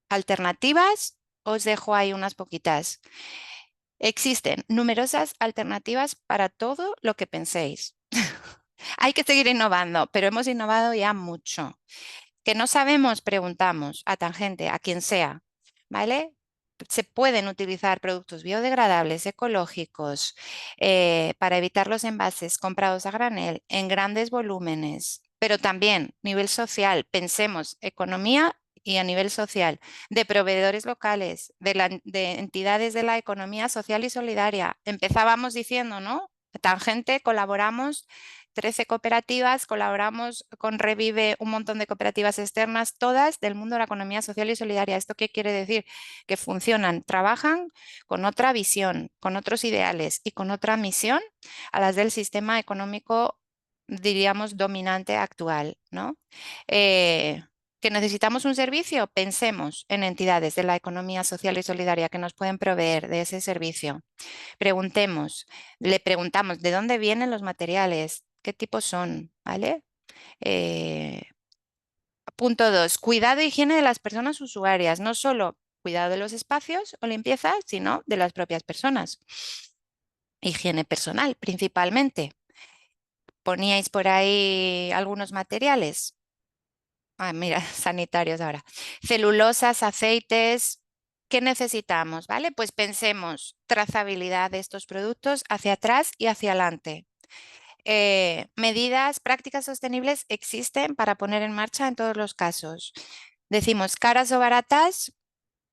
Alternativas, os dejo ahí unas poquitas. Existen numerosas alternativas para todo lo que penséis. Hay que seguir innovando, pero hemos innovado ya mucho. Que no sabemos, preguntamos a tangente, a quien sea, ¿vale? Se pueden utilizar productos biodegradables, ecológicos, para evitar los envases comprados a granel en grandes volúmenes, pero también nivel social, pensemos economía y a nivel social, de proveedores locales, de entidades de la economía social y solidaria. Empezábamos diciendo, ¿no? Tangente, colaboramos 13 cooperativas, colaboramos con Revive un montón de cooperativas externas, todas del mundo de la economía social y solidaria. ¿Esto qué quiere decir? Que funcionan, trabajan con otra visión, con otros ideales y con otra misión a las del sistema económico, diríamos, dominante actual, ¿no? ¿Que necesitamos un servicio? Pensemos en entidades de la economía social y solidaria que nos pueden proveer de ese servicio. Preguntemos, le preguntamos de dónde vienen los materiales, qué tipos son, ¿vale? Punto 2, cuidado e higiene de las personas usuarias, no solo cuidado de los espacios o limpieza, sino de las propias personas. Higiene personal, principalmente. Poníais por ahí algunos materiales. Ah, mira, sanitarios ahora. Celulosas, aceites. ¿Qué necesitamos? ¿Vale? Pues pensemos trazabilidad de estos productos hacia atrás y hacia adelante. Medidas, prácticas sostenibles existen para poner en marcha en todos los casos. Decimos caras o baratas,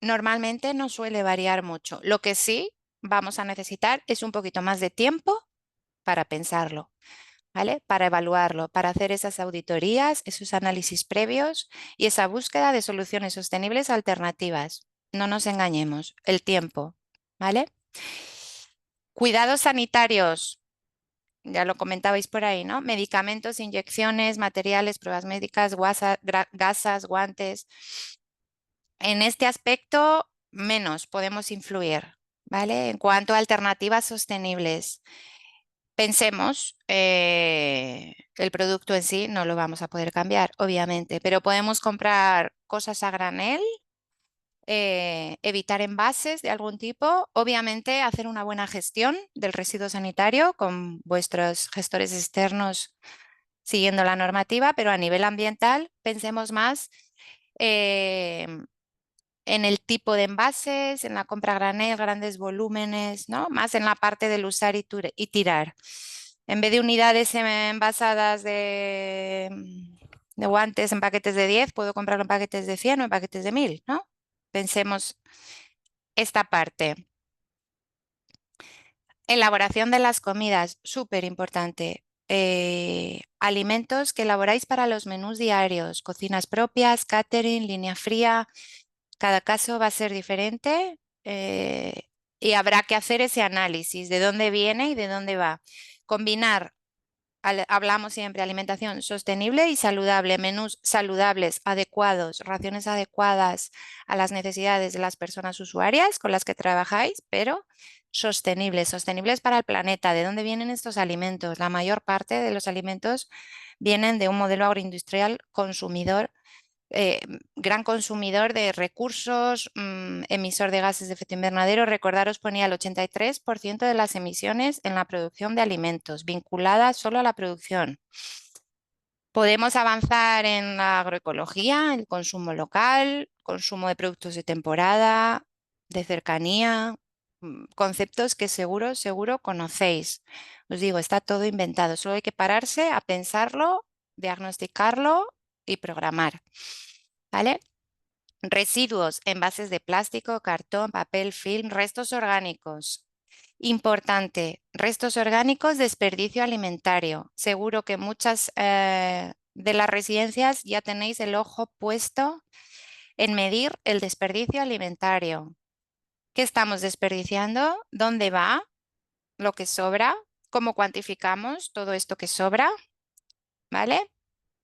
normalmente no suele variar mucho. Lo que sí vamos a necesitar es un poquito más de tiempo para pensarlo, ¿vale? Para evaluarlo, para hacer esas auditorías, esos análisis previos y esa búsqueda de soluciones sostenibles alternativas. No nos engañemos, el tiempo, ¿vale? Cuidados sanitarios. Ya lo comentabais por ahí, ¿no? Medicamentos, inyecciones, materiales, pruebas médicas, gasas, guantes. En este aspecto, menos podemos influir, ¿vale? En cuanto a alternativas sostenibles, pensemos, el producto en sí no lo vamos a poder cambiar, obviamente, pero podemos comprar cosas a granel, evitar envases de algún tipo, obviamente hacer una buena gestión del residuo sanitario con vuestros gestores externos siguiendo la normativa, pero a nivel ambiental pensemos más en el tipo de envases, en la compra a granel, grandes volúmenes, ¿no? Más en la parte del usar y tirar. En vez de unidades envasadas de guantes en paquetes de 10, puedo comprarlo en paquetes de 100 o en paquetes de 1000, ¿no? Pensemos esta parte. Elaboración de las comidas, súper importante. Alimentos que elaboráis para los menús diarios, cocinas propias, catering, línea fría. Cada caso va a ser diferente, y habrá que hacer ese análisis de dónde viene y de dónde va. Combinar, hablamos siempre, alimentación sostenible y saludable, menús saludables, adecuados, raciones adecuadas a las necesidades de las personas usuarias con las que trabajáis, pero sostenibles, sostenibles para el planeta. ¿De dónde vienen estos alimentos? La mayor parte de los alimentos vienen de un modelo agroindustrial consumidor, gran consumidor de recursos, emisor de gases de efecto invernadero. Recordaros, ponía el 83% de las emisiones en la producción de alimentos, vinculadas solo a la producción. Podemos avanzar en la agroecología, el consumo local, consumo de productos de temporada, de cercanía, conceptos que seguro conocéis. Os digo, está todo inventado, solo hay que pararse a pensarlo, diagnosticarlo y programar. ¿Vale? Residuos, envases de plástico, cartón, papel, film, restos orgánicos. Importante, restos orgánicos, desperdicio alimentario. Seguro que muchas de las residencias ya tenéis el ojo puesto en medir el desperdicio alimentario. ¿Qué estamos desperdiciando? ¿Dónde va lo que sobra? ¿Cómo cuantificamos todo esto que sobra? ¿Vale?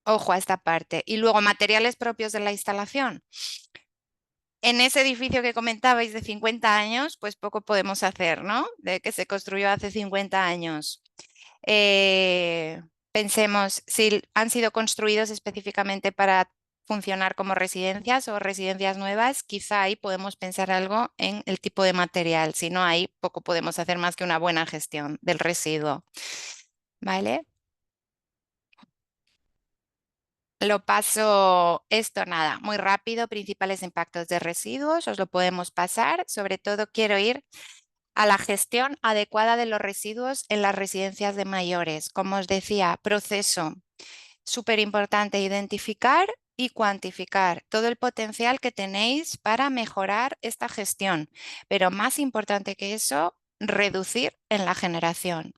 Ojo a esta parte. Y luego, materiales propios de la instalación. En ese edificio que comentabais de 50 años, pues poco podemos hacer, ¿no? De que se construyó hace 50 años. Pensemos si han sido construidos específicamente para funcionar como residencias o residencias nuevas, quizá ahí podemos pensar algo en el tipo de material. Si no, ahí poco podemos hacer más que una buena gestión del residuo. ¿Vale? Lo paso esto, nada, muy rápido, principales impactos de residuos, os lo podemos pasar. Sobre todo quiero ir a la gestión adecuada de los residuos en las residencias de mayores. Como os decía, proceso súper importante, identificar y cuantificar todo el potencial que tenéis para mejorar esta gestión, pero más importante que eso, reducir en la generación.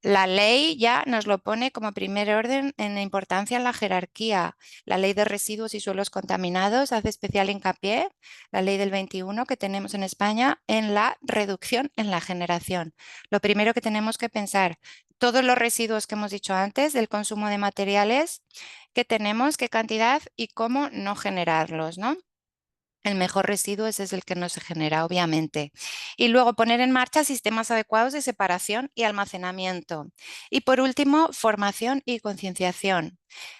La ley ya nos lo pone como primer orden en importancia en la jerarquía. La ley de residuos y suelos contaminados hace especial hincapié, la ley del 21 que tenemos en España, en la reducción en la generación. Lo primero que tenemos que pensar, todos los residuos que hemos dicho antes del consumo de materiales que tenemos, qué cantidad y cómo no generarlos, ¿no? El mejor residuo es el que no se genera, obviamente. Y luego poner en marcha sistemas adecuados de separación y almacenamiento. Y por último, formación y concienciación.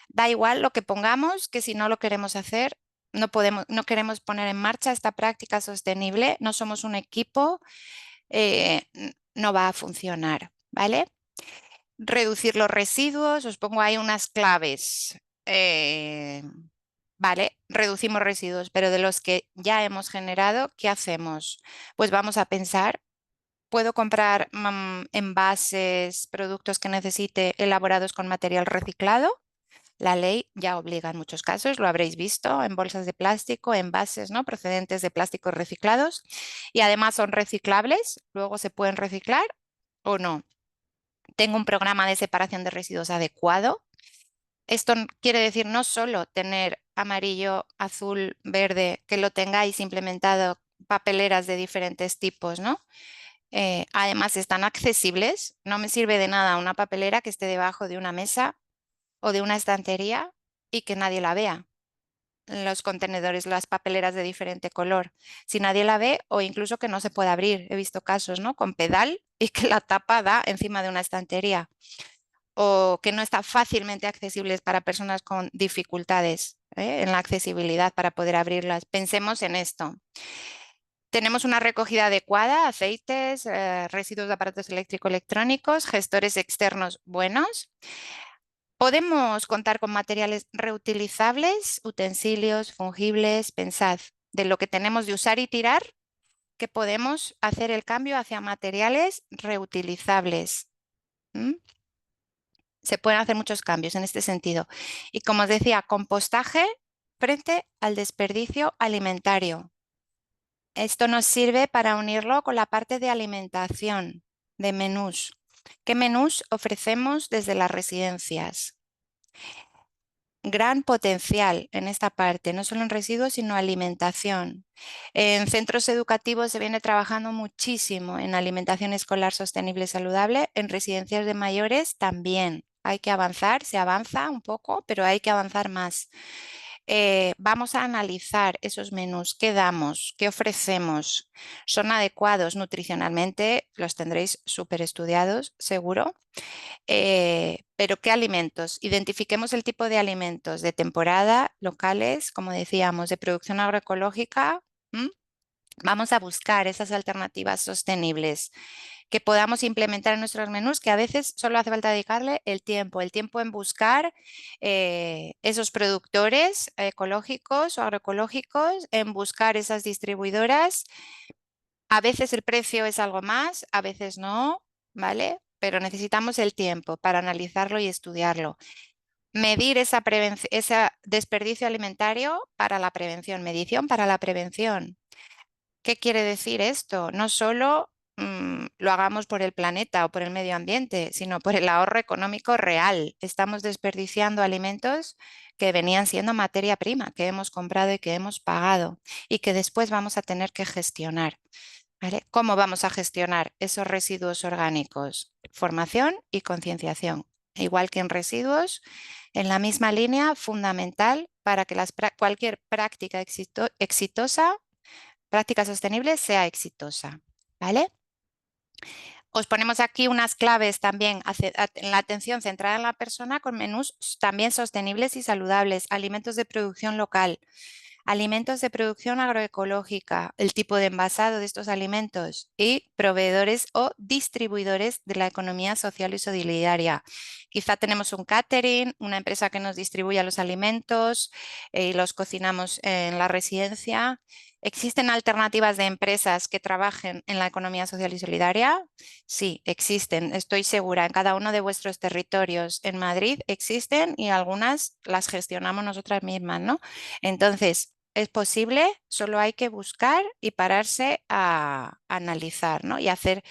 Da igual lo que pongamos, que si no lo queremos hacer, no queremos poner en marcha esta práctica sostenible, no somos un equipo, no va a funcionar, ¿vale? Reducir los residuos, os pongo ahí unas claves. Vale, reducimos residuos, pero de los que ya hemos generado, ¿qué hacemos? Pues vamos a pensar, ¿puedo comprar envases, productos que necesite elaborados con material reciclado? La ley ya obliga en muchos casos, lo habréis visto, en bolsas de plástico, envases, ¿no? Procedentes de plásticos reciclados y además son reciclables, luego se pueden reciclar o no. Tengo un programa de separación de residuos adecuado. Esto quiere decir no solo tener amarillo, azul, verde, que lo tengáis implementado papeleras de diferentes tipos, ¿no? Además están accesibles. No me sirve de nada una papelera que esté debajo de una mesa o de una estantería y que nadie la vea. Los contenedores, las papeleras de diferente color. Si nadie la ve o incluso que no se pueda abrir. He visto casos, ¿no? Con pedal y que la tapa da encima de una estantería o que no están fácilmente accesibles para personas con dificultades en la accesibilidad para poder abrirlas. Pensemos en esto. Tenemos una recogida adecuada, aceites, residuos de aparatos eléctrico-electrónicos, gestores externos buenos. Podemos contar con materiales reutilizables, utensilios, fungibles. Pensad de lo que tenemos de usar y tirar, que podemos hacer el cambio hacia materiales reutilizables. Se pueden hacer muchos cambios en este sentido. Y como os decía, compostaje frente al desperdicio alimentario. Esto nos sirve para unirlo con la parte de alimentación, de menús. ¿Qué menús ofrecemos desde las residencias? Gran potencial en esta parte, no solo en residuos, sino alimentación. En centros educativos se viene trabajando muchísimo en alimentación escolar sostenible y saludable, en residencias de mayores también. Hay que avanzar, se avanza un poco, pero hay que avanzar más. Vamos a analizar esos menús, qué damos, qué ofrecemos. ¿Son adecuados nutricionalmente? Los tendréis súper estudiados, seguro. Pero ¿qué alimentos? Identifiquemos el tipo de alimentos de temporada, locales, como decíamos, de producción agroecológica. Vamos a buscar esas alternativas sostenibles que podamos implementar en nuestros menús, que a veces solo hace falta dedicarle el tiempo en buscar esos productores ecológicos o agroecológicos, en buscar esas distribuidoras. A veces el precio es algo más, a veces no, ¿vale? Pero necesitamos el tiempo para analizarlo y estudiarlo. Medir ese desperdicio alimentario para la prevención, medición para la prevención. ¿Qué quiere decir esto? No solo lo hagamos por el planeta o por el medio ambiente, sino por el ahorro económico real. Estamos desperdiciando alimentos que venían siendo materia prima, que hemos comprado y que hemos pagado y que después vamos a tener que gestionar. ¿Vale? ¿Cómo vamos a gestionar esos residuos orgánicos? Formación y concienciación. Igual que en residuos, en la misma línea, fundamental para que cualquier práctica exitosa práctica sostenible sea exitosa, ¿vale? Os ponemos aquí unas claves también en la atención centrada en la persona con menús también sostenibles y saludables, alimentos de producción local, alimentos de producción agroecológica, el tipo de envasado de estos alimentos y proveedores o distribuidores de la economía social y solidaria. Quizá tenemos un catering, una empresa que nos distribuya los alimentos y los cocinamos en la residencia. ¿Existen alternativas de empresas que trabajen en la economía social y solidaria? Sí, existen, estoy segura. En cada uno de vuestros territorios en Madrid existen y algunas las gestionamos nosotras mismas, ¿no? Entonces, es posible, solo hay que buscar y pararse a analizar, ¿no? Y hacer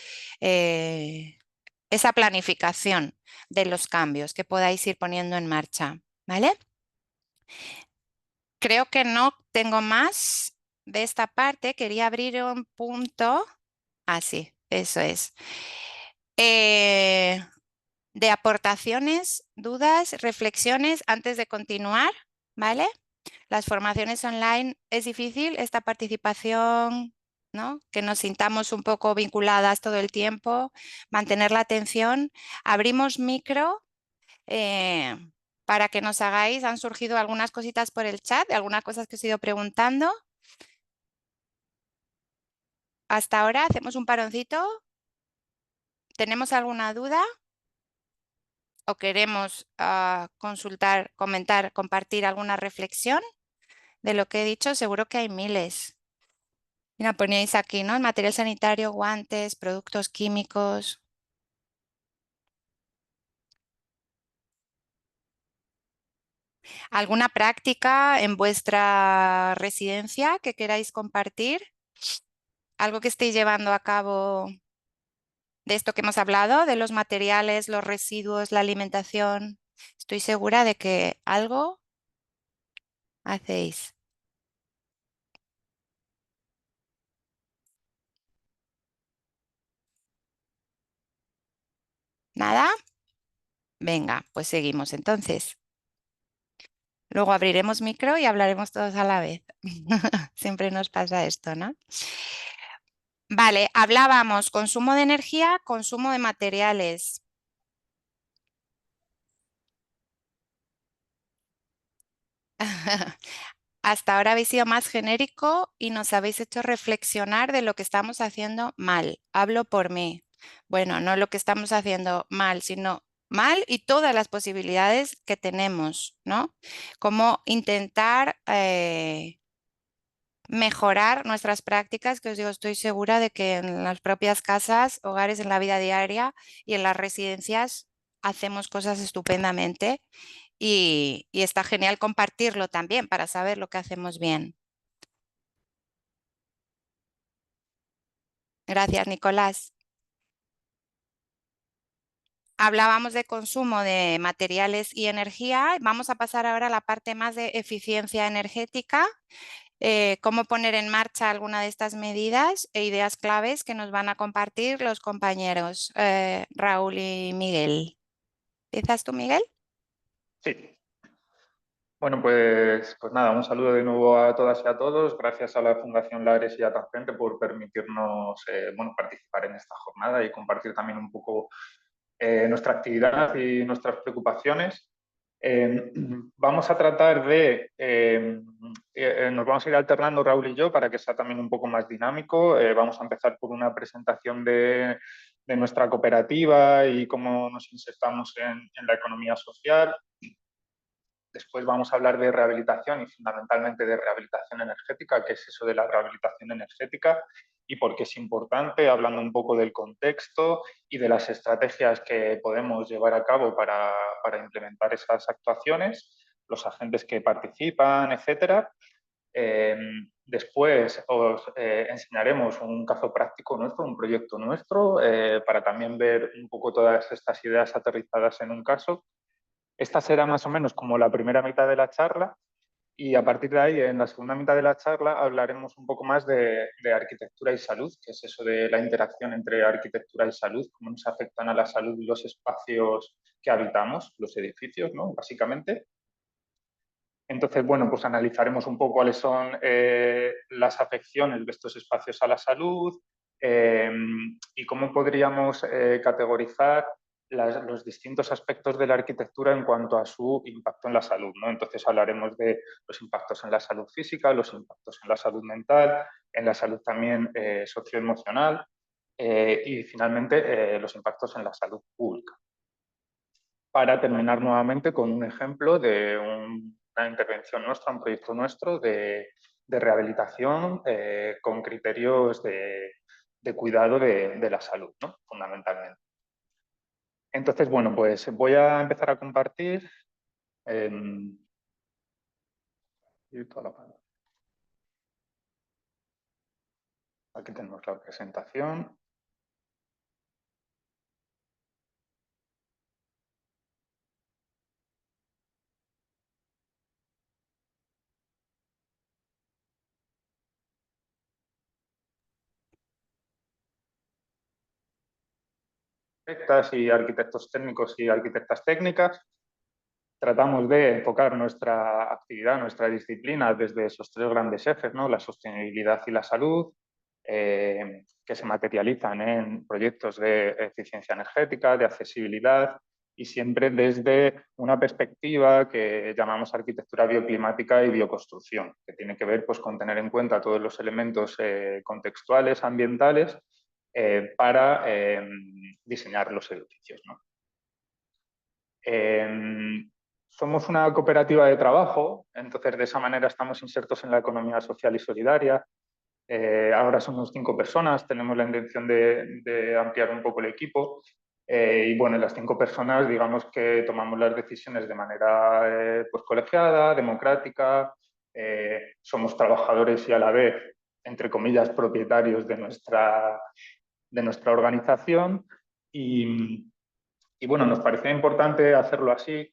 esa planificación de los cambios que podáis ir poniendo en marcha, ¿vale? Creo que no tengo más de esta parte. Quería abrir un punto. Ah, sí, eso es. De aportaciones, dudas, reflexiones antes de continuar, ¿vale? Las formaciones online es difícil, esta participación, ¿no? Que nos sintamos un poco vinculadas todo el tiempo, mantener la atención. Abrimos micro para que nos hagáis, han surgido algunas cositas por el chat, algunas cosas que os he ido preguntando. Hasta ahora hacemos un paroncito. ¿Tenemos alguna duda? ¿O queremos consultar, comentar, compartir alguna reflexión de lo que he dicho? Seguro que hay miles. Mira, poníais aquí, ¿no? Material sanitario, guantes, productos químicos. ¿Alguna práctica en vuestra residencia que queráis compartir? ¿Algo que estéis llevando a cabo de esto que hemos hablado, de los materiales, los residuos, la alimentación? Estoy segura de que algo hacéis. ¿Nada? Venga, pues seguimos entonces. Luego abriremos micro y hablaremos todos a la vez. Siempre nos pasa esto, ¿no? Vale, hablábamos consumo de energía, consumo de materiales. Hasta ahora habéis sido más genérico y nos habéis hecho reflexionar de lo que estamos haciendo mal. Hablo por mí. Bueno, no lo que estamos haciendo mal, sino mal y todas las posibilidades que tenemos, ¿no? Como intentar mejorar nuestras prácticas, que os digo, estoy segura de que en las propias casas, hogares, en la vida diaria y en las residencias hacemos cosas estupendamente y está genial compartirlo también para saber lo que hacemos bien. Gracias, Nicolás. Hablábamos de consumo de materiales y energía. Vamos a pasar ahora a la parte más de eficiencia energética. Cómo poner en marcha alguna de estas medidas e ideas claves que nos van a compartir los compañeros Raúl y Miguel. ¿Empiezas tú, Miguel? Sí. Bueno, pues nada, un saludo de nuevo a todas y a todos. Gracias a la Fundación Lares y a Tangente por permitirnos participar en esta jornada y compartir también un poco nuestra actividad y nuestras preocupaciones. Vamos a tratar nos vamos a ir alternando Raúl y yo para que sea también un poco más dinámico. Vamos a empezar por una presentación de nuestra cooperativa y cómo nos insertamos en la economía social. Después vamos a hablar de rehabilitación y fundamentalmente de rehabilitación energética, qué es eso de la rehabilitación energética y por qué es importante, hablando un poco del contexto y de las estrategias que podemos llevar a cabo para implementar esas actuaciones, los agentes que participan, etcétera. Después os enseñaremos un caso práctico nuestro, un proyecto nuestro, para también ver un poco todas estas ideas aterrizadas en un caso. Esta será más o menos como la primera mitad de la charla y a partir de ahí, en la segunda mitad de la charla, hablaremos un poco más de arquitectura y salud, que es eso de la interacción entre arquitectura y salud, cómo nos afectan a la salud los espacios que habitamos, los edificios, ¿no? Básicamente. Entonces, bueno, pues analizaremos un poco cuáles son las afecciones de estos espacios a la salud y cómo podríamos categorizar los distintos aspectos de la arquitectura en cuanto a su impacto en la salud, ¿no? Entonces hablaremos de los impactos en la salud física, los impactos en la salud mental, en la salud también socioemocional y finalmente los impactos en la salud pública. Para terminar nuevamente con un ejemplo de una intervención nuestra, un proyecto nuestro de rehabilitación con criterios de cuidado de la salud, ¿no? Fundamentalmente. Entonces, bueno, pues voy a empezar a compartir. Aquí tenemos la presentación. Arquitectas y arquitectos técnicos y arquitectas técnicas. Tratamos de enfocar nuestra actividad, nuestra disciplina desde esos tres grandes ejes, ¿no? La sostenibilidad y la salud, que se materializan en proyectos de eficiencia energética, de accesibilidad y siempre desde una perspectiva que llamamos arquitectura bioclimática y bioconstrucción, que tiene que ver pues, con tener en cuenta todos los elementos contextuales, ambientales, para diseñar los edificios, ¿no? Somos una cooperativa de trabajo, entonces de esa manera estamos insertos en la economía social y solidaria. Ahora somos 5 personas, tenemos la intención de ampliar un poco el equipo. Y bueno, las 5 personas, digamos que tomamos las decisiones de manera pues, colegiada, democrática. Somos trabajadores y a la vez, entre comillas, propietarios de nuestra organización. Y bueno, nos parecía importante hacerlo así,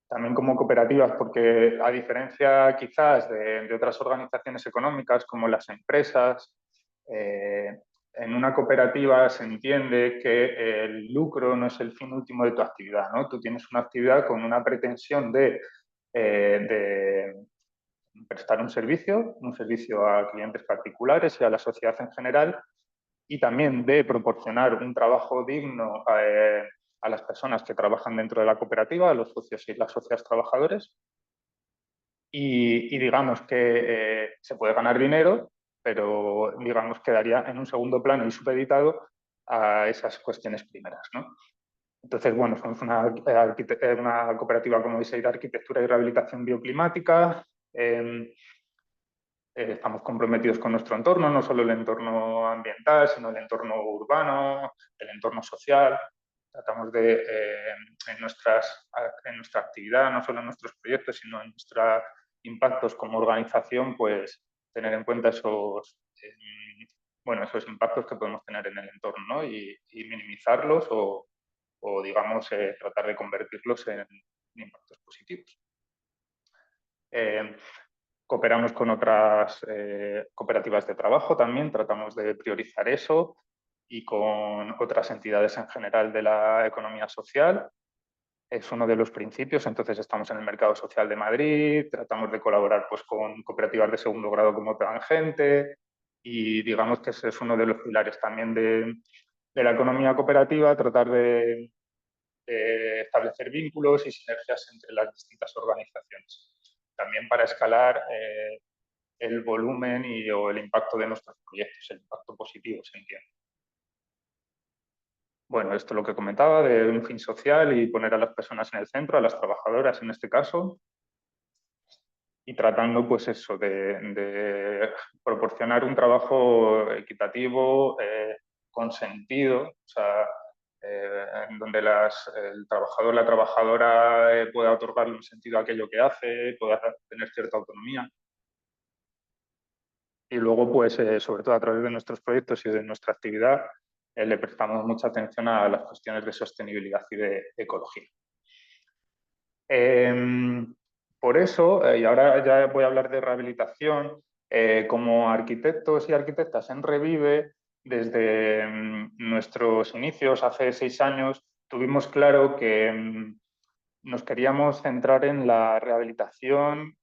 también como cooperativas, porque a diferencia quizás de otras organizaciones económicas como las empresas, en una cooperativa se entiende que el lucro no es el fin último de tu actividad, ¿no? Tú tienes una actividad con una pretensión de prestar un servicio a clientes particulares y a la sociedad en general, y también de proporcionar un trabajo digno a las personas que trabajan dentro de la cooperativa, a los socios y las socias trabajadores. Y digamos que se puede ganar dinero, pero digamos quedaría en un segundo plano y supeditado a esas cuestiones primeras, ¿no? Entonces, bueno, somos una cooperativa, como veis, de arquitectura y rehabilitación bioclimática. Estamos comprometidos con nuestro entorno, no solo el entorno ambiental, sino el entorno urbano, el entorno social. Tratamos de, en nuestra actividad, no solo en nuestros proyectos, sino en nuestros impactos como organización, pues tener en cuenta esos impactos que podemos tener en el entorno, ¿no? y minimizarlos o digamos, tratar de convertirlos en impactos positivos. Cooperamos con otras cooperativas de trabajo también, tratamos de priorizar eso y con otras entidades en general de la economía social. Es uno de los principios, entonces estamos en el mercado social de Madrid, tratamos de colaborar pues, con cooperativas de segundo grado como Tangente y digamos que ese es uno de los pilares también de la economía cooperativa, tratar de establecer vínculos y sinergias entre las distintas organizaciones. También para escalar el volumen o el impacto de nuestros proyectos, el impacto positivo, se entiende. Bueno, esto es lo que comentaba de un fin social y poner a las personas en el centro, a las trabajadoras en este caso, y tratando pues eso, de proporcionar un trabajo equitativo, con sentido, o sea, en donde el trabajador, la trabajadora pueda otorgarle un sentido a aquello que hace, pueda tener cierta autonomía. Y luego, pues, sobre todo a través de nuestros proyectos y de nuestra actividad, le prestamos mucha atención a las cuestiones de sostenibilidad y de ecología. Por eso, y ahora ya voy a hablar de rehabilitación, como arquitectos y arquitectas en Revive, desde nuestros inicios, hace 6 años, tuvimos claro que nos queríamos centrar en la rehabilitación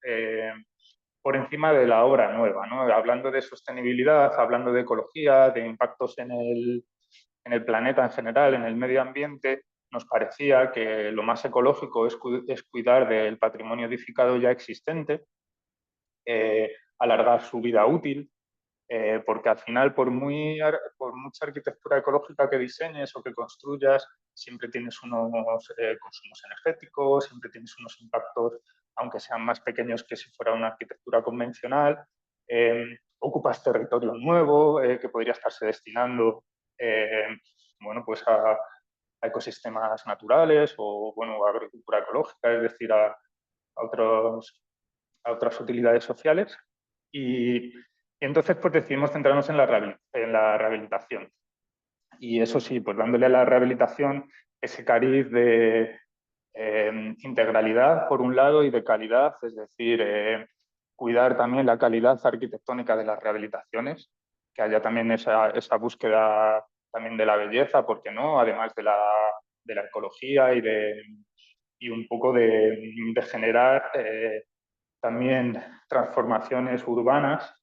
por encima de la obra nueva, ¿no? Hablando de sostenibilidad, hablando de ecología, de impactos en el planeta en general, en el medio ambiente, nos parecía que lo más ecológico es cuidar del patrimonio edificado ya existente, alargar su vida útil, porque al final, por mucha arquitectura ecológica que diseñes o que construyas, siempre tienes unos consumos energéticos, siempre tienes unos impactos, aunque sean más pequeños que si fuera una arquitectura convencional. Ocupas territorio nuevo que podría estarse destinando bueno, pues a ecosistemas naturales o bueno, a agricultura ecológica, es decir, a otras utilidades sociales. Y entonces pues decidimos centrarnos en la rehabilitación. Y eso sí, pues dándole a la rehabilitación ese cariz de integralidad por un lado y de calidad, es decir, cuidar también la calidad arquitectónica de las rehabilitaciones, que haya también esa búsqueda también de la belleza, ¿por qué no? Además de la ecología y un poco de generar también transformaciones urbanas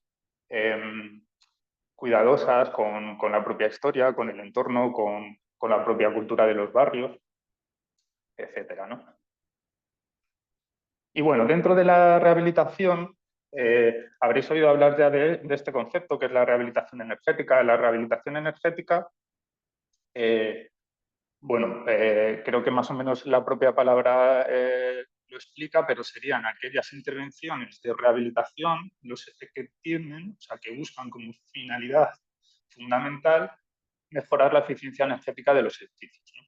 cuidadosas con la propia historia, con el entorno, con la propia cultura de los barrios, etcétera, ¿no? Y bueno, dentro de la rehabilitación, habréis oído hablar ya de este concepto que es la rehabilitación energética. La rehabilitación energética, bueno, creo que más o menos la propia palabra lo explica, pero serían aquellas intervenciones de rehabilitación que tienen, o sea, que buscan como finalidad fundamental mejorar la eficiencia energética de los edificios, ¿no?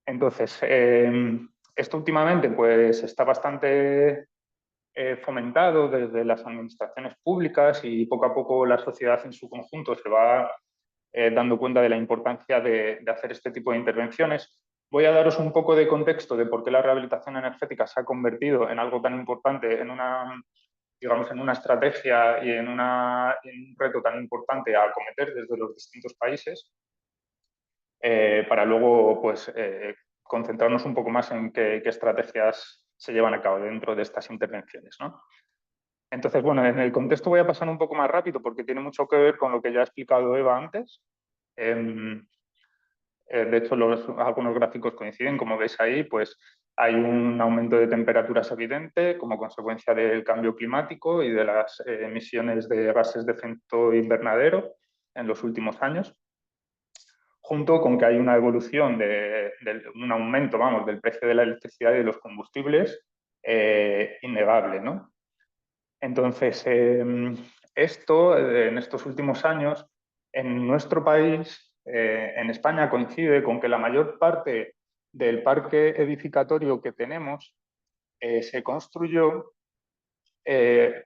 Entonces, esto últimamente pues, está bastante fomentado desde las administraciones públicas y poco a poco la sociedad en su conjunto se va dando cuenta de la importancia de hacer este tipo de intervenciones. Voy a daros un poco de contexto de por qué la rehabilitación energética se ha convertido en algo tan importante, digamos, en una estrategia y en un reto tan importante a acometer desde los distintos países, para luego pues, concentrarnos un poco más en qué estrategias se llevan a cabo dentro de estas intervenciones, ¿no? Entonces, bueno, en el contexto voy a pasar un poco más rápido porque tiene mucho que ver con lo que ya ha explicado Eva antes. De hecho, algunos gráficos coinciden, como veis ahí, pues hay un aumento de temperaturas evidente como consecuencia del cambio climático y de las emisiones de gases de efecto invernadero en los últimos años, junto con que hay una evolución un aumento, vamos, del precio de la electricidad y de los combustibles innegable, ¿no? Entonces, esto en estos últimos años, en nuestro país, en España, coincide con que la mayor parte del parque edificatorio que tenemos se construyó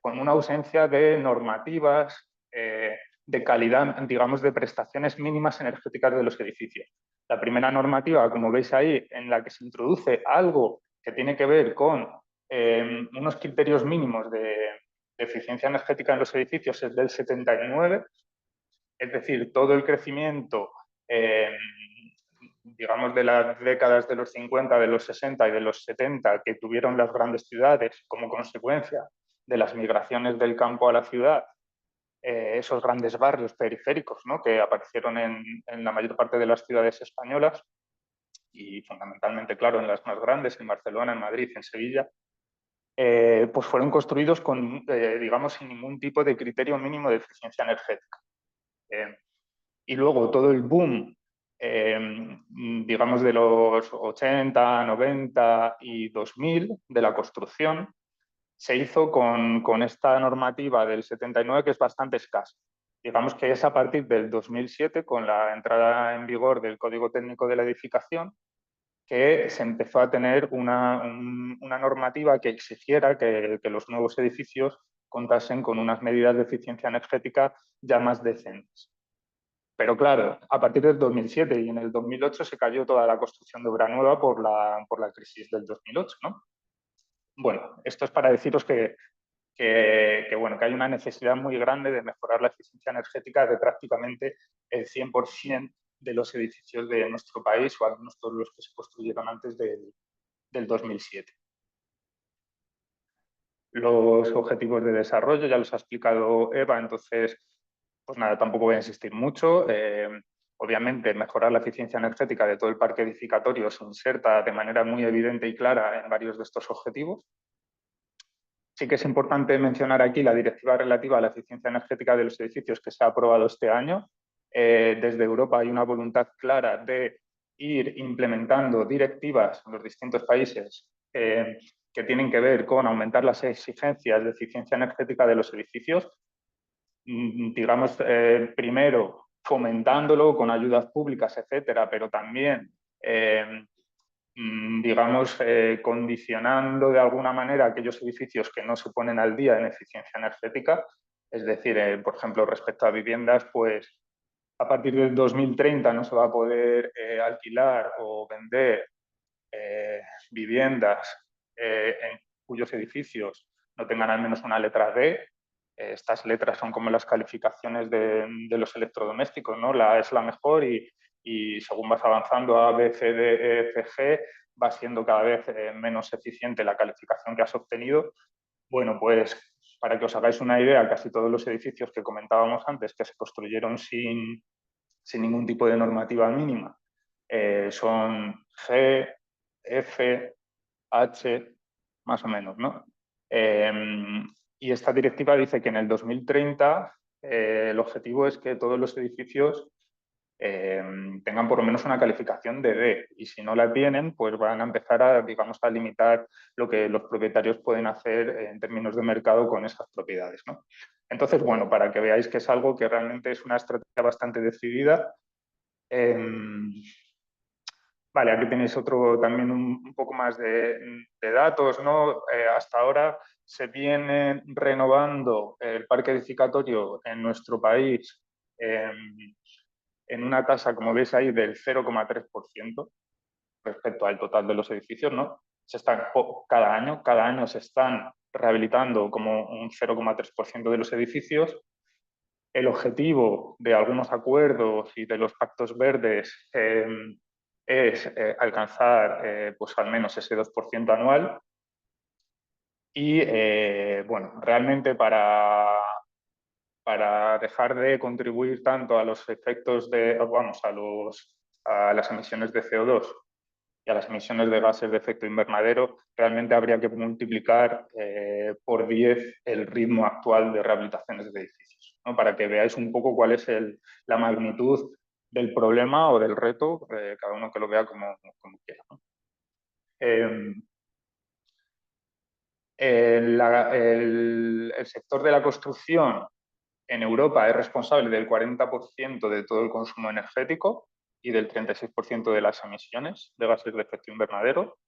con una ausencia de normativas de calidad, digamos, de prestaciones mínimas energéticas de los edificios. La primera normativa, como veis ahí, en la que se introduce algo que tiene que ver con unos criterios mínimos de eficiencia energética en los edificios es del 79, es decir, todo el crecimiento, digamos, de las décadas de los 50, de los 60 y de los 70 que tuvieron las grandes ciudades como consecuencia de las migraciones del campo a la ciudad, esos grandes barrios periféricos, ¿no?, que aparecieron en la mayor parte de las ciudades españolas y fundamentalmente, claro, en las más grandes, en Barcelona, en Madrid, en Sevilla, pues fueron construidos con, digamos, sin ningún tipo de criterio mínimo de eficiencia energética. Y luego todo el boom, digamos, de los 80, 90 y 2000 de la construcción, se hizo con esta normativa del 79 que es bastante escasa. Digamos que es a partir del 2007, con la entrada en vigor del Código Técnico de la Edificación, que se empezó a tener una normativa que exigiera que los nuevos edificios contasen con unas medidas de eficiencia energética ya más decentes. Pero claro, a partir del 2007 y en el 2008 se cayó toda la construcción de obra nueva por la crisis del 2008, ¿no? Bueno, esto es para deciros bueno, que hay una necesidad muy grande de mejorar la eficiencia energética de prácticamente el 100% de los edificios de nuestro país, o al menos todos los que se construyeron antes del 2007. Los objetivos de desarrollo ya los ha explicado Eva, entonces, pues nada, tampoco voy a insistir mucho. Obviamente, mejorar la eficiencia energética de todo el parque edificatorio se inserta de manera muy evidente y clara en varios de estos objetivos. Sí que es importante mencionar aquí la directiva relativa a la eficiencia energética de los edificios que se ha aprobado este año. Desde Europa hay una voluntad clara de ir implementando directivas en los distintos países que tienen que ver con aumentar las exigencias de eficiencia energética de los edificios, digamos, primero fomentándolo con ayudas públicas, etcétera, pero también, digamos, condicionando de alguna manera aquellos edificios que no se ponen al día en eficiencia energética. Es decir, por ejemplo, respecto a viviendas, pues a partir del 2030 no se va a poder alquilar o vender viviendas en cuyos edificios no tengan al menos una letra D. Estas letras son como las calificaciones de los electrodomésticos, ¿no? La A es la mejor y según vas avanzando a B, C, D, E, F, G, va siendo cada vez menos eficiente la calificación que has obtenido. Bueno, pues para que os hagáis una idea, casi todos los edificios que comentábamos antes, que se construyeron sin ningún tipo de normativa mínima, son G, F, H, más o menos, ¿no? Y esta directiva dice que en el 2030 el objetivo es que todos los edificios tengan por lo menos una calificación de D, y si no la tienen, pues van a empezar a, digamos, a limitar lo que los propietarios pueden hacer en términos de mercado con esas propiedades, ¿no? Entonces, bueno, para que veáis que es algo que realmente es una estrategia bastante decidida. Vale, aquí tenéis otro también un poco más de datos, ¿no? Hasta ahora se viene renovando el parque edificatorio en nuestro país en una tasa, como veis ahí, del 0,3% respecto al total de los edificios, ¿no? Cada año se están rehabilitando como un 0,3% de los edificios. El objetivo de algunos acuerdos y de los pactos verdes es alcanzar pues al menos ese 2% anual. Y bueno, realmente para dejar de contribuir tanto a los efectos vamos, a las emisiones de CO2 y a las emisiones de gases de efecto invernadero, realmente habría que multiplicar por 10 el ritmo actual de rehabilitaciones de edificios, ¿no? Para que veáis un poco cuál es la magnitud del problema o del reto, cada uno que lo vea como quiera, ¿no? El sector de la construcción en Europa es responsable del 40% de todo el consumo energético y del 36% de las emisiones de gases de efecto invernadero.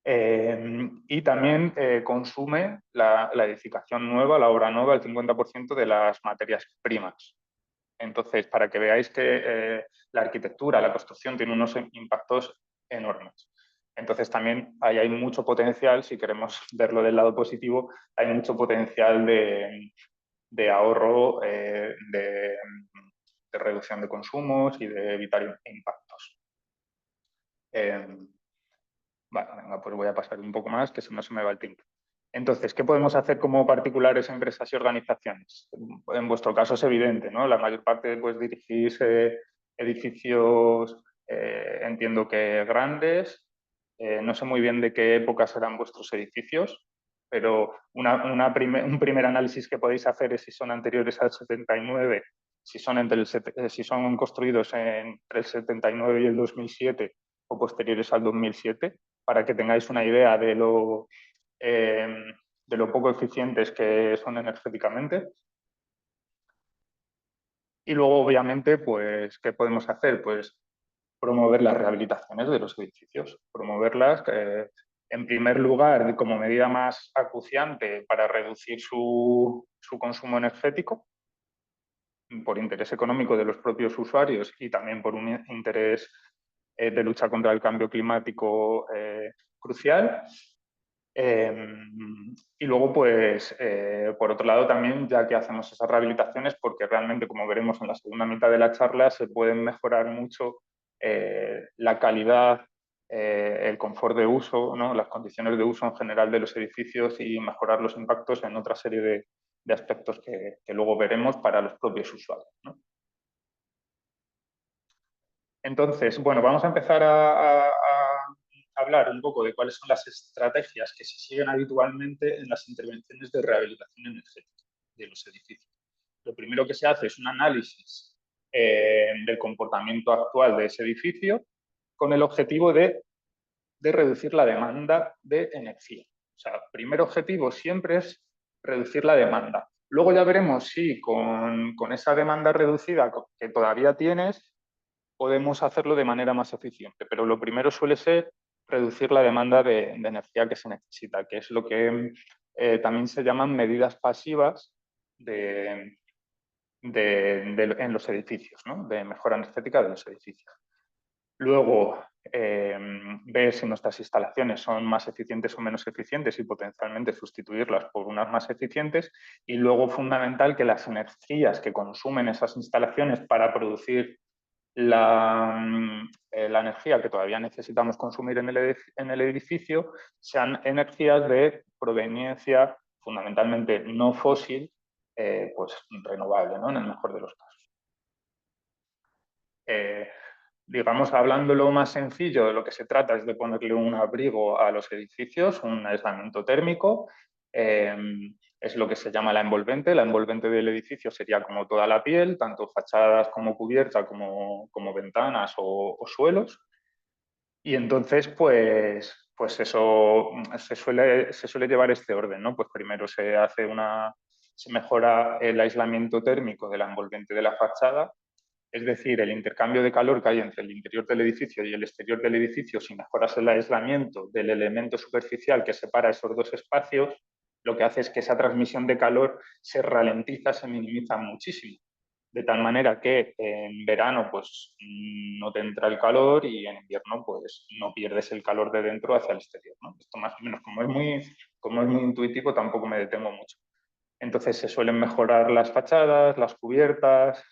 Y también consume la edificación nueva, la obra nueva, el 50% de las materias primas. Entonces, para que veáis que la arquitectura, la construcción tiene unos impactos enormes. Entonces, también ahí hay mucho potencial, si queremos verlo del lado positivo, hay mucho potencial de ahorro, de reducción de consumos y de evitar impactos. Vale, venga, pues voy a pasar un poco más, que si no se me va el tiempo. Entonces, ¿qué podemos hacer como particulares, empresas y organizaciones? En vuestro caso es evidente, ¿no? La mayor parte, pues, dirigís edificios, entiendo que grandes. No sé muy bien de qué época serán vuestros edificios, pero un primer análisis que podéis hacer es si son anteriores al 79, si son construidos entre el 79 y el 2007 o posteriores al 2007, para que tengáis una idea de lo poco eficientes que son energéticamente. Y luego, obviamente, pues, ¿qué podemos hacer? Pues promover las rehabilitaciones de los edificios, promoverlas en primer lugar como medida más acuciante para reducir su consumo energético, por interés económico de los propios usuarios y también por un interés de lucha contra el cambio climático crucial. Y luego, pues, por otro lado también, ya que hacemos esas rehabilitaciones, porque realmente, como veremos en la segunda mitad de la charla, se pueden mejorar mucho la calidad el confort de uso, ¿no? Las condiciones de uso en general de los edificios y mejorar los impactos en otra serie de aspectos que luego veremos para los propios usuarios, ¿no? Entonces, bueno, vamos a empezar a hablar un poco de cuáles son las estrategias que se siguen habitualmente en las intervenciones de rehabilitación energética de los edificios. Lo primero que se hace es un análisis del comportamiento actual de ese edificio con el objetivo de reducir la demanda de energía. O sea, primer objetivo siempre es reducir la demanda. Luego ya veremos si con esa demanda reducida que todavía tienes podemos hacerlo de manera más eficiente, pero lo primero suele ser reducir la demanda de energía que se necesita, que es lo que también se llaman medidas pasivas en los edificios, ¿no? De mejora energética de los edificios. Luego, ver si nuestras instalaciones son más eficientes o menos eficientes y potencialmente sustituirlas por unas más eficientes. Y luego, fundamental, que las energías que consumen esas instalaciones para producir la energía que todavía necesitamos consumir en el edificio sean energías de proveniencia fundamentalmente no fósil, pues renovable, ¿no? En el mejor de los casos. Digamos, hablándolo más sencillo, de lo que se trata es de ponerle un abrigo a los edificios, un aislamiento térmico. Es lo que se llama la envolvente. La envolvente del edificio sería como toda la piel, tanto fachadas como cubierta, como ventanas o suelos. Y entonces, pues eso se suele llevar este orden, ¿no? Pues primero se mejora el aislamiento térmico de la envolvente de la fachada. Es decir, el intercambio de calor que hay entre el interior del edificio y el exterior del edificio, si mejoras el aislamiento del elemento superficial que separa esos dos espacios, lo que hace es que esa transmisión de calor se ralentiza, se minimiza muchísimo. De tal manera que en verano pues no te entra el calor y en invierno pues no pierdes el calor de dentro hacia el exterior, ¿no? Esto más o menos, como es muy intuitivo, tampoco me detengo mucho. Entonces se suelen mejorar las fachadas, las cubiertas,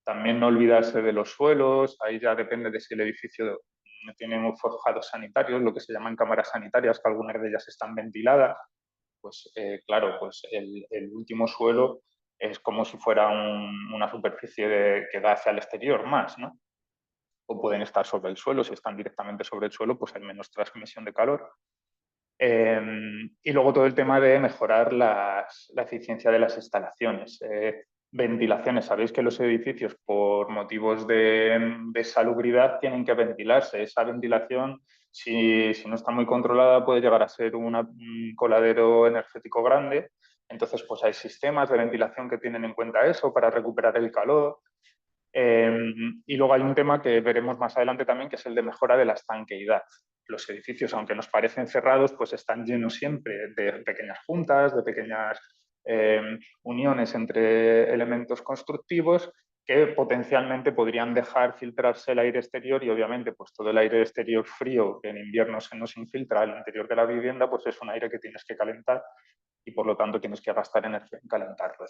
también no olvidarse de los suelos. Ahí ya depende de si el edificio tiene forjados sanitarios, lo que se llaman cámaras sanitarias, que algunas de ellas están ventiladas. Pues claro, pues el último suelo es como si fuera una superficie que da hacia el exterior más, ¿no? O pueden estar sobre el suelo. Si están directamente sobre el suelo, pues hay menos transmisión de calor. Y luego todo el tema de mejorar la eficiencia de las instalaciones. Ventilaciones. Sabéis que los edificios, por motivos de salubridad, tienen que ventilarse. Esa ventilación, si no está muy controlada, puede llegar a ser un coladero energético grande. Entonces, pues hay sistemas de ventilación que tienen en cuenta eso para recuperar el calor. Y luego hay un tema que veremos más adelante también, que es el de mejora de la estanqueidad. Los edificios, aunque nos parecen cerrados, pues están llenos siempre de pequeñas juntas, de pequeñas uniones entre elementos constructivos que potencialmente podrían dejar filtrarse el aire exterior y obviamente pues todo el aire exterior frío que en invierno se nos infiltra al interior de la vivienda, pues es un aire que tienes que calentar y por lo tanto tienes que gastar energía en calentarlo,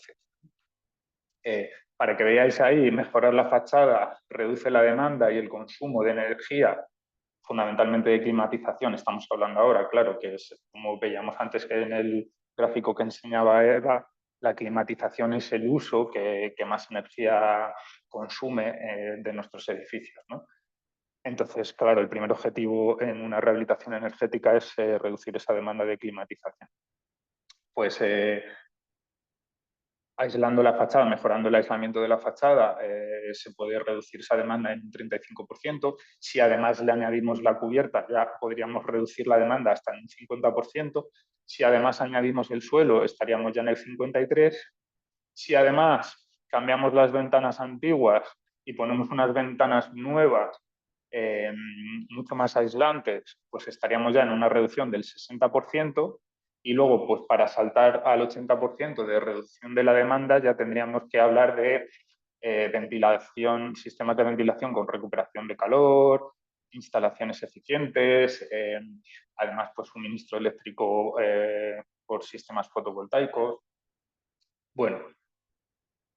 etc. Para que veáis ahí, mejorar la fachada reduce la demanda y el consumo de energía, fundamentalmente de climatización. Estamos hablando ahora, claro, que es como veíamos antes que en el gráfico que enseñaba Eva, la climatización es el uso que más energía consume de nuestros edificios, ¿no? Entonces, claro, el primer objetivo en una rehabilitación energética es reducir esa demanda de climatización. Pues aislando la fachada, mejorando el aislamiento de la fachada, se puede reducir esa demanda en un 35%. Si además le añadimos la cubierta, ya podríamos reducir la demanda hasta en un 50%. Si además añadimos el suelo, estaríamos ya en el 53%. Si además cambiamos las ventanas antiguas y ponemos unas ventanas nuevas, mucho más aislantes, pues estaríamos ya en una reducción del 60%. Y luego, pues para saltar al 80% de reducción de la demanda, ya tendríamos que hablar de ventilación, sistemas de ventilación con recuperación de calor, instalaciones eficientes, además, pues suministro eléctrico por sistemas fotovoltaicos. Bueno,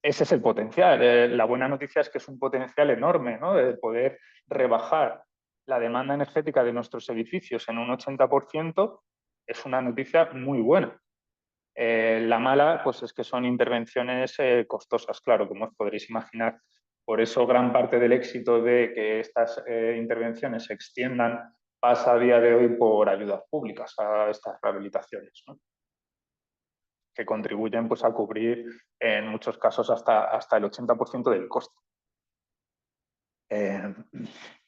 ese es el potencial. La buena noticia es que es un potencial enorme, ¿no? De poder rebajar la demanda energética de nuestros edificios en un 80%, es una noticia muy buena. La mala, pues es que son intervenciones costosas, claro, como os podréis imaginar. Por eso gran parte del éxito de que estas intervenciones se extiendan pasa a día de hoy por ayudas públicas a estas rehabilitaciones, ¿no? Que contribuyen pues, a cubrir en muchos casos hasta el 80% del coste.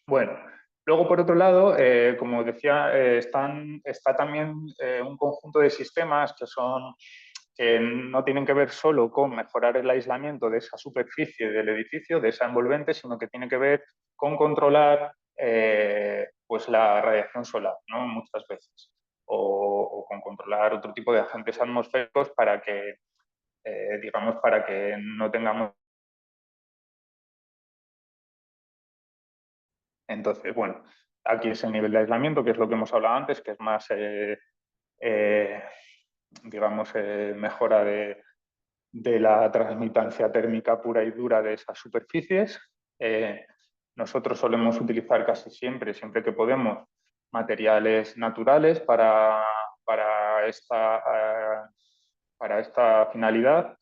Bueno, luego por otro lado, como decía, está también un conjunto de sistemas que no tienen que ver solo con mejorar el aislamiento de esa superficie del edificio, de esa envolvente, sino que tiene que ver con controlar pues la radiación solar, ¿no? Muchas veces, o con controlar otro tipo de agentes atmosféricos para que, digamos, para que no tengamos. Entonces, bueno, aquí es el nivel de aislamiento, que es lo que hemos hablado antes, que es más, digamos, mejora de la transmitancia térmica pura y dura de esas superficies. Nosotros solemos utilizar casi siempre que podemos, materiales naturales para esta finalidad,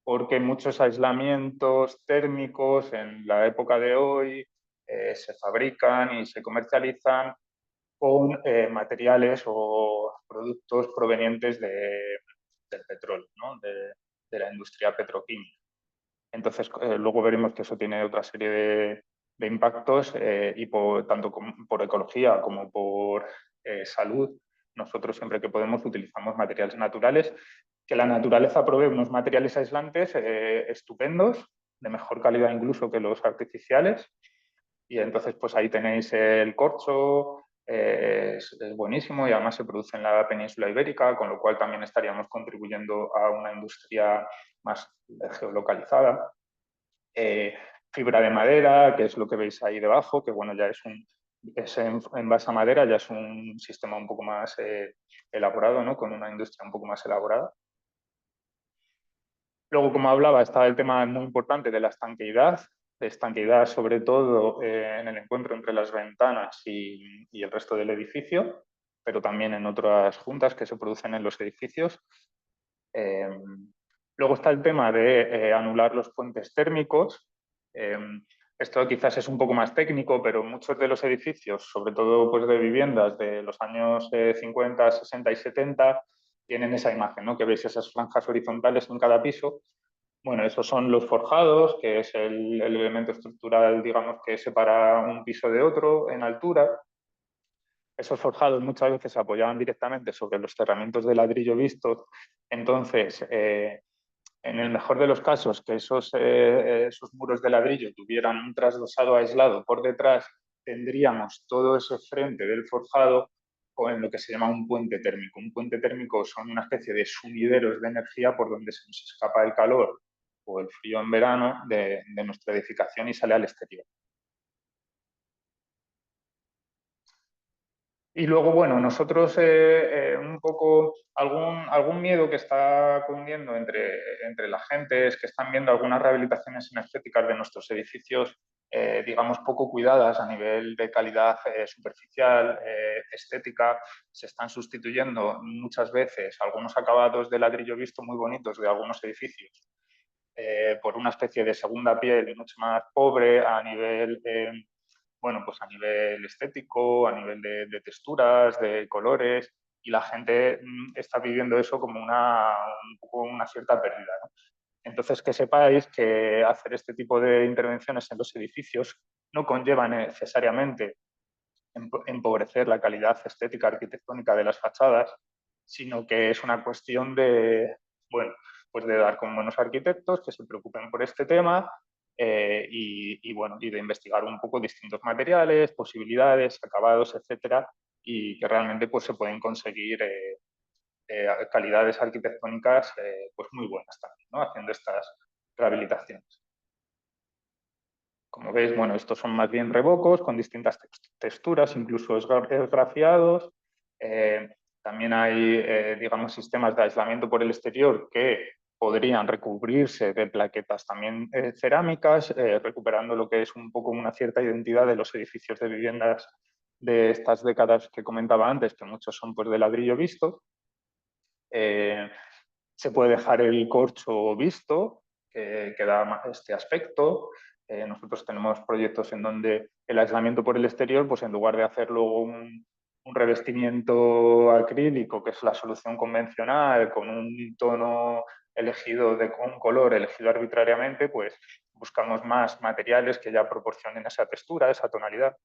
porque muchos aislamientos térmicos en la época de hoy se fabrican y se comercializan con materiales o productos provenientes del petróleo, ¿no? de la industria petroquímica. Entonces, luego veremos que eso tiene otra serie de impactos y tanto por ecología como por salud. Nosotros siempre que podemos utilizamos materiales naturales, que la naturaleza provee unos materiales aislantes estupendos, de mejor calidad incluso que los artificiales. Y entonces, pues ahí tenéis el corcho, es buenísimo y además se produce en la península ibérica, con lo cual también estaríamos contribuyendo a una industria más geolocalizada. Fibra de madera, que es lo que veis ahí debajo, que bueno, ya es en base a madera, ya es un sistema un poco más elaborado, ¿no? Con una industria un poco más elaborada. Luego, como hablaba, está el tema muy importante de la estanqueidad sobre todo en el encuentro entre las ventanas y el resto del edificio, pero también en otras juntas que se producen en los edificios. Luego está el tema de anular los puentes térmicos. Esto quizás es un poco más técnico, pero muchos de los edificios, sobre todo pues, de viviendas de los años 50, 60 y 70, tienen esa imagen, ¿no? Que veis esas franjas horizontales en cada piso. Bueno, esos son los forjados, que es el elemento estructural, digamos, que separa un piso de otro en altura. Esos forjados muchas veces se apoyaban directamente sobre los cerramientos de ladrillo vistos. Entonces, en el mejor de los casos, que esos muros de ladrillo tuvieran un trasdosado aislado por detrás, tendríamos todo ese frente del forjado con lo que se llama un puente térmico. Un puente térmico son una especie de sumideros de energía por donde se nos escapa el calor o el frío en verano de nuestra edificación y sale al exterior. Y luego, bueno, nosotros un poco algún miedo que está cundiendo entre la gente es que están viendo algunas rehabilitaciones energéticas de nuestros edificios, digamos, poco cuidadas a nivel de calidad superficial, estética. Se están sustituyendo muchas veces algunos acabados de ladrillo visto muy bonitos de algunos edificios por una especie de segunda piel mucho más pobre a nivel bueno, pues a nivel estético, a nivel de texturas, de colores, y la gente está viviendo eso como una cierta pérdida, ¿no? Entonces, que sepáis que hacer este tipo de intervenciones en los edificios no conlleva necesariamente empobrecer la calidad estética arquitectónica de las fachadas, sino que es una cuestión de, bueno, pues de dar con buenos arquitectos que se preocupen por este tema y de investigar un poco distintos materiales, posibilidades, acabados, etcétera, y que realmente pues, se pueden conseguir calidades arquitectónicas pues muy buenas también, ¿no? Haciendo estas rehabilitaciones. Como veis, bueno, estos son más bien revocos con distintas texturas, incluso esgrafiados. También hay, digamos, sistemas de aislamiento por el exterior que podrían recubrirse de plaquetas también cerámicas, recuperando lo que es un poco una cierta identidad de los edificios de viviendas de estas décadas que comentaba antes, que muchos son pues, de ladrillo visto. Se puede dejar el corcho visto, que da este aspecto. Nosotros tenemos proyectos en donde el aislamiento por el exterior, pues en lugar de hacer luego un revestimiento acrílico, que es la solución convencional, con un tono elegido, de un color elegido arbitrariamente, pues buscamos más materiales que ya proporcionen esa textura, esa tonalidad.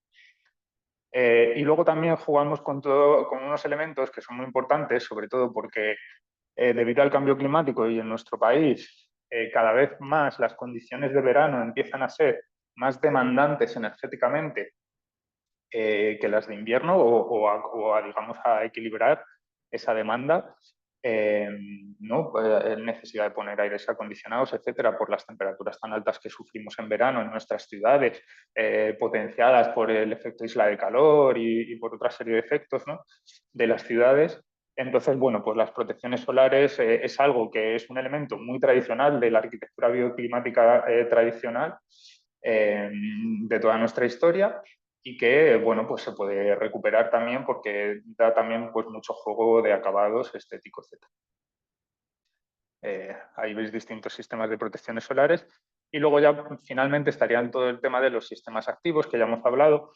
Y luego también jugamos con unos elementos que son muy importantes, sobre todo porque debido al cambio climático y en nuestro país cada vez más las condiciones de verano empiezan a ser más demandantes energéticamente que las de invierno digamos, a equilibrar esa demanda, ¿no? Necesidad de poner aires acondicionados, etcétera, por las temperaturas tan altas que sufrimos en verano en nuestras ciudades, potenciadas por el efecto isla de calor y por otra serie de efectos, ¿no? De las ciudades. Entonces, bueno, pues las protecciones solares es algo que es un elemento muy tradicional de la arquitectura bioclimática tradicional de toda nuestra historia y que, bueno, pues se puede recuperar también porque da también pues mucho juego de acabados estéticos, etc. Ahí veis distintos sistemas de protecciones solares y luego ya finalmente estarían todo el tema de los sistemas activos que ya hemos hablado,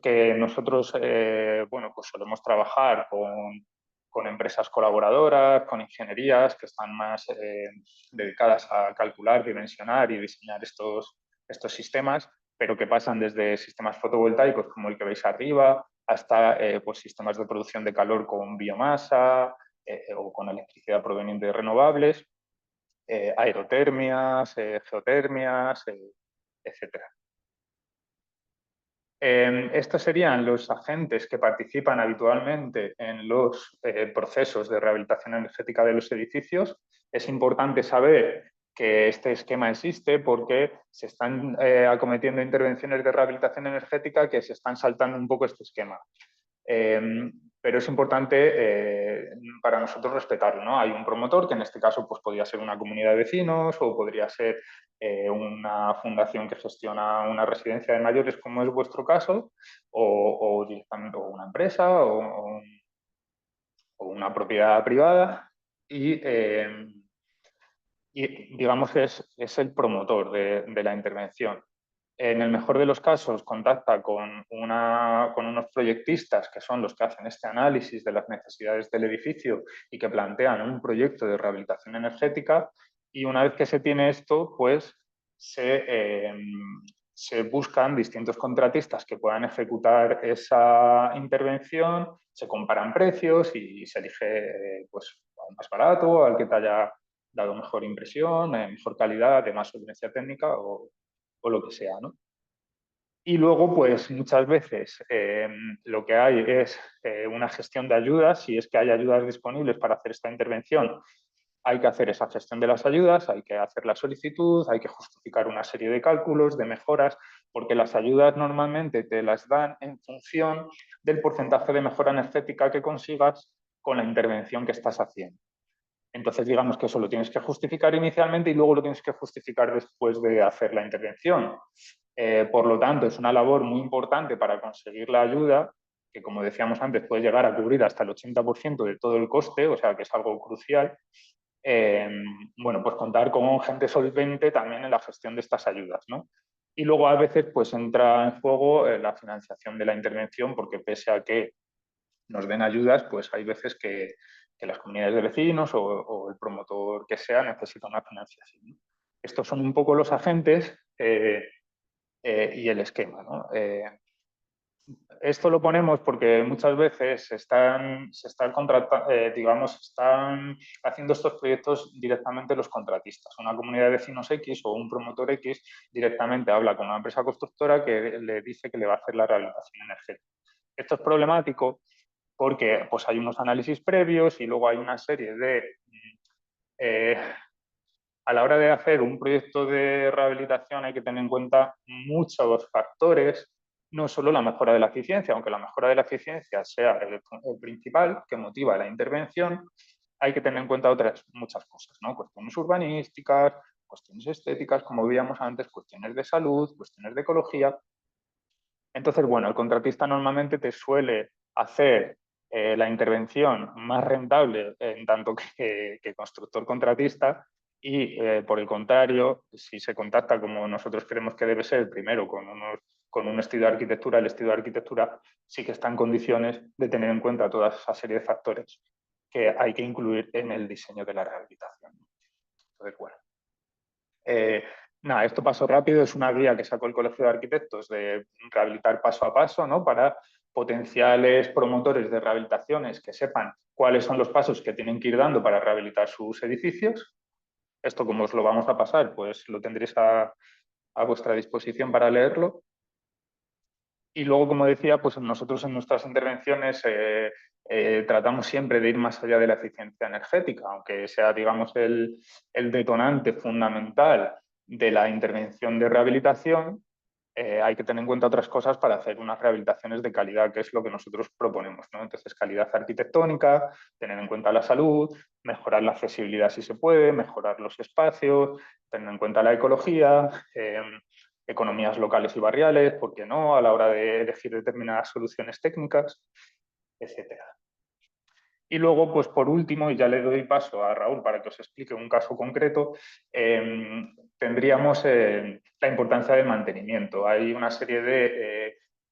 que nosotros, bueno, pues solemos trabajar con empresas colaboradoras, con ingenierías que están más dedicadas a calcular, dimensionar y diseñar estos sistemas, pero que pasan desde sistemas fotovoltaicos como el que veis arriba hasta pues, sistemas de producción de calor con biomasa o con electricidad proveniente de renovables, aerotermias, geotermias, etcétera. Estos serían los agentes que participan habitualmente en los procesos de rehabilitación energética de los edificios. Es importante saber que este esquema existe porque se están acometiendo intervenciones de rehabilitación energética que se están saltando un poco este esquema. Pero es importante para nosotros respetarlo, ¿no? Hay un promotor, que en este caso pues, podría ser una comunidad de vecinos o podría ser una fundación que gestiona una residencia de mayores, como es vuestro caso, o directamente una empresa o una propiedad privada. Y digamos que es el promotor de la intervención. En el mejor de los casos, contacta con unos proyectistas que son los que hacen este análisis de las necesidades del edificio y que plantean un proyecto de rehabilitación energética. Y una vez que se tiene esto, pues se buscan distintos contratistas que puedan ejecutar esa intervención, se comparan precios y se elige pues, al más barato, al que te haya dado mejor impresión, mejor calidad, de más solvencia técnica o lo que sea, ¿no? Y luego, pues muchas veces lo que hay es una gestión de ayudas. Si es que hay ayudas disponibles para hacer esta intervención, hay que hacer esa gestión de las ayudas, hay que hacer la solicitud, hay que justificar una serie de cálculos, de mejoras, porque las ayudas normalmente te las dan en función del porcentaje de mejora energética que consigas con la intervención que estás haciendo. Entonces, digamos que eso lo tienes que justificar inicialmente y luego lo tienes que justificar después de hacer la intervención. Por lo tanto, es una labor muy importante para conseguir la ayuda, que como decíamos antes, puede llegar a cubrir hasta el 80% de todo el coste, o sea que es algo crucial. Bueno, pues contar con gente solvente también en la gestión de estas ayudas, ¿no? Y luego a veces pues entra en juego la financiación de la intervención, porque pese a que nos den ayudas, pues hay veces que las comunidades de vecinos o el promotor que sea necesita una financiación, ¿no? Estos son un poco los agentes y el esquema, ¿no? Esto lo ponemos porque muchas veces están haciendo estos proyectos directamente los contratistas. Una comunidad de vecinos X o un promotor X directamente habla con una empresa constructora que le dice que le va a hacer la rehabilitación energética. Esto es problemático porque pues, hay unos análisis previos y luego hay una serie de... a la hora de hacer un proyecto de rehabilitación hay que tener en cuenta muchos factores, no solo la mejora de la eficiencia, aunque la mejora de la eficiencia sea el principal que motiva la intervención, hay que tener en cuenta otras muchas cosas, ¿no? Cuestiones urbanísticas, cuestiones estéticas, como veíamos antes, cuestiones de salud, cuestiones de ecología. Entonces, bueno, el contratista normalmente te suele hacer la intervención más rentable en tanto que constructor contratista y, por el contrario, si se contacta como nosotros creemos que debe ser, primero con un estudio de arquitectura, el estudio de arquitectura sí que está en condiciones de tener en cuenta toda esa serie de factores que hay que incluir en el diseño de la rehabilitación. Entonces, bueno. Nada, esto paso rápido, es una guía que sacó el Colegio de Arquitectos de rehabilitar paso a paso, ¿no? Para potenciales promotores de rehabilitaciones que sepan cuáles son los pasos que tienen que ir dando para rehabilitar sus edificios. Esto, como os lo vamos a pasar, pues lo tendréis a vuestra disposición para leerlo. Y luego, como decía, pues nosotros en nuestras intervenciones tratamos siempre de ir más allá de la eficiencia energética, aunque sea, digamos, el detonante fundamental de la intervención de rehabilitación. Hay que tener en cuenta otras cosas para hacer unas rehabilitaciones de calidad, que es lo que nosotros proponemos, ¿no? Entonces, calidad arquitectónica, tener en cuenta la salud, mejorar la accesibilidad si se puede, mejorar los espacios, tener en cuenta la ecología, economías locales y barriales, ¿por qué no?, a la hora de elegir determinadas soluciones técnicas, etcétera. Y luego, pues por último, y ya le doy paso a Raúl para que os explique un caso concreto, tendríamos la importancia del mantenimiento. Hay una serie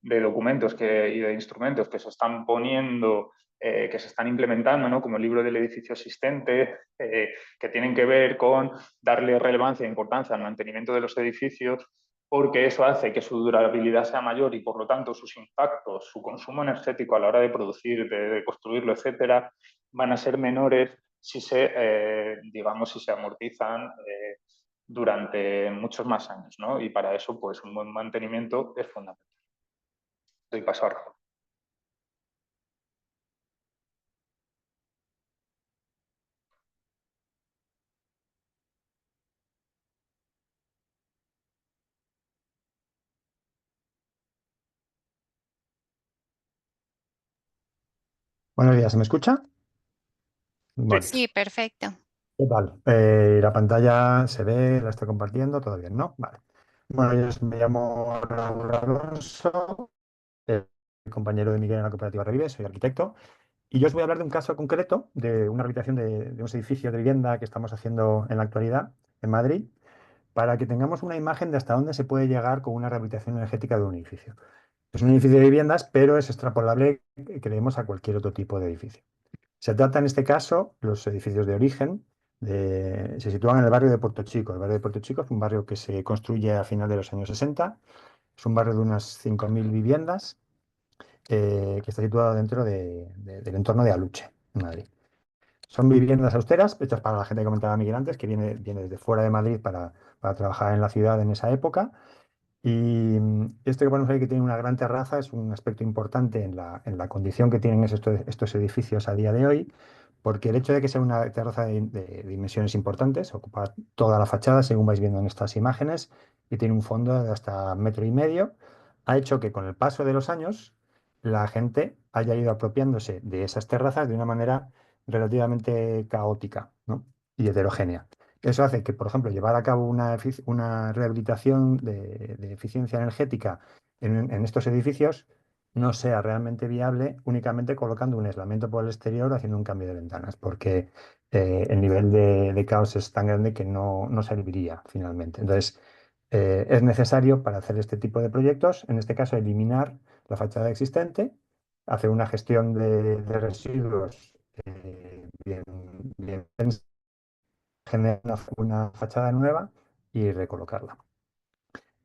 de documentos y de instrumentos que se están poniendo, que se están implementando, ¿no? Como el libro del edificio existente, que tienen que ver con darle relevancia e importancia al mantenimiento de los edificios, porque eso hace que su durabilidad sea mayor y, por lo tanto, sus impactos, su consumo energético a la hora de producir, de construirlo, etcétera, van a ser menores si digamos, si se amortizan durante muchos más años, ¿no? Y para eso, pues, un buen mantenimiento es fundamental. Doy paso a Raúl. Buenos días, ¿se me escucha? Vale. Sí, perfecto. ¿Qué tal? La pantalla se ve, la estoy compartiendo, todo bien, ¿no? Vale. Bueno, yo me llamo Raúl Alonso, compañero de Miguel en la cooperativa Revive, soy arquitecto, y yo os voy a hablar de un caso concreto de una rehabilitación de unos edificios de vivienda que estamos haciendo en la actualidad en Madrid, para que tengamos una imagen de hasta dónde se puede llegar con una rehabilitación energética de un edificio. Es un edificio de viviendas, pero es extrapolable, creemos, a cualquier otro tipo de edificio. Se trata en este caso, los edificios de origen, se sitúan en el barrio de Puerto Chico. El barrio de Puerto Chico es un barrio que se construye a final de los años 60. Es un barrio de unas 5.000 viviendas que está situado dentro del entorno de Aluche, en Madrid. Son viviendas austeras, hechas para la gente que comentaba Miguel antes, que viene desde fuera de Madrid para trabajar en la ciudad en esa época. Y esto que ponemos ahí, que tiene una gran terraza, es un aspecto importante en la condición que tienen estos edificios a día de hoy, porque el hecho de que sea una terraza de dimensiones importantes, ocupa toda la fachada, según vais viendo en estas imágenes, y tiene un fondo de hasta 1,5 metros, ha hecho que con el paso de los años la gente haya ido apropiándose de esas terrazas de una manera relativamente caótica, ¿no? Y heterogénea. Eso hace que, por ejemplo, llevar a cabo una rehabilitación de eficiencia energética en estos edificios no sea realmente viable únicamente colocando un aislamiento por el exterior o haciendo un cambio de ventanas, porque el nivel de caos es tan grande que no serviría finalmente. Entonces, es necesario para hacer este tipo de proyectos, en este caso, eliminar la fachada existente, hacer una gestión de residuos bien, bien generar una fachada nueva y recolocarla.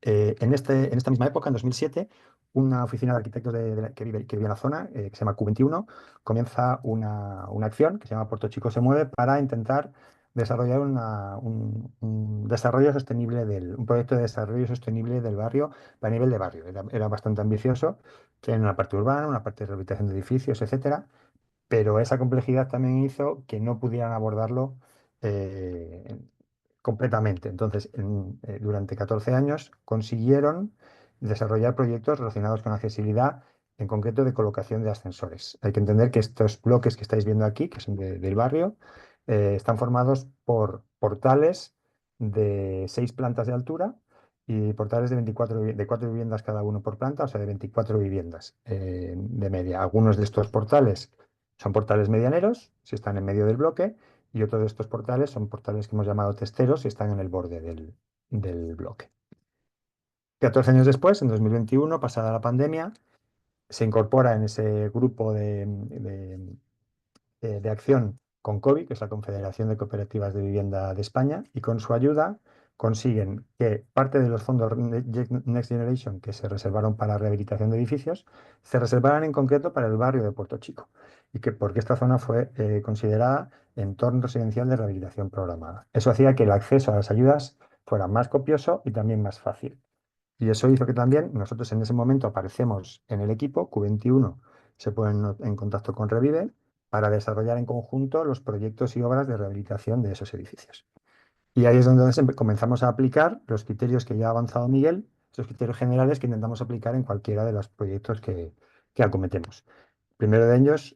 En esta misma época, en 2007, una oficina de arquitectos que vive en la zona, que se llama Q21, comienza una acción que se llama Puerto Chico se mueve para intentar desarrollar un desarrollo sostenible un proyecto de desarrollo sostenible del barrio a nivel de barrio. Era bastante ambicioso, tiene una parte urbana, una parte de rehabilitación de edificios, etcétera, pero esa complejidad también hizo que no pudieran abordarlo eh, completamente. Entonces, durante 14 años consiguieron desarrollar proyectos relacionados con accesibilidad en concreto de colocación de ascensores. Hay que entender que estos bloques que estáis viendo aquí, que son del barrio, están formados por portales de 6 plantas de altura y portales de 4 viviendas cada uno por planta, o sea, de 24 viviendas de media. Algunos de estos portales son portales medianeros, si están en medio del bloque, y otros de estos portales son portales que hemos llamado testeros y están en el borde del bloque. 14 años después, en 2021, pasada la pandemia, se incorpora en ese grupo de acción con COBI, que es la Confederación de Cooperativas de Vivienda de España, y con su ayuda consiguen que parte de los fondos Next Generation que se reservaron para la rehabilitación de edificios se reservaran en concreto para el barrio de Puerto Chico, y que porque esta zona fue considerada entorno residencial de rehabilitación programada. Eso hacía que el acceso a las ayudas fuera más copioso y también más fácil. Y eso hizo que también nosotros en ese momento aparecemos en el equipo, Q21 se ponen en contacto con Revive para desarrollar en conjunto los proyectos y obras de rehabilitación de esos edificios. Y ahí es donde comenzamos a aplicar los criterios que ya ha avanzado Miguel, esos criterios generales que intentamos aplicar en cualquiera de los proyectos que acometemos. Primero de ellos,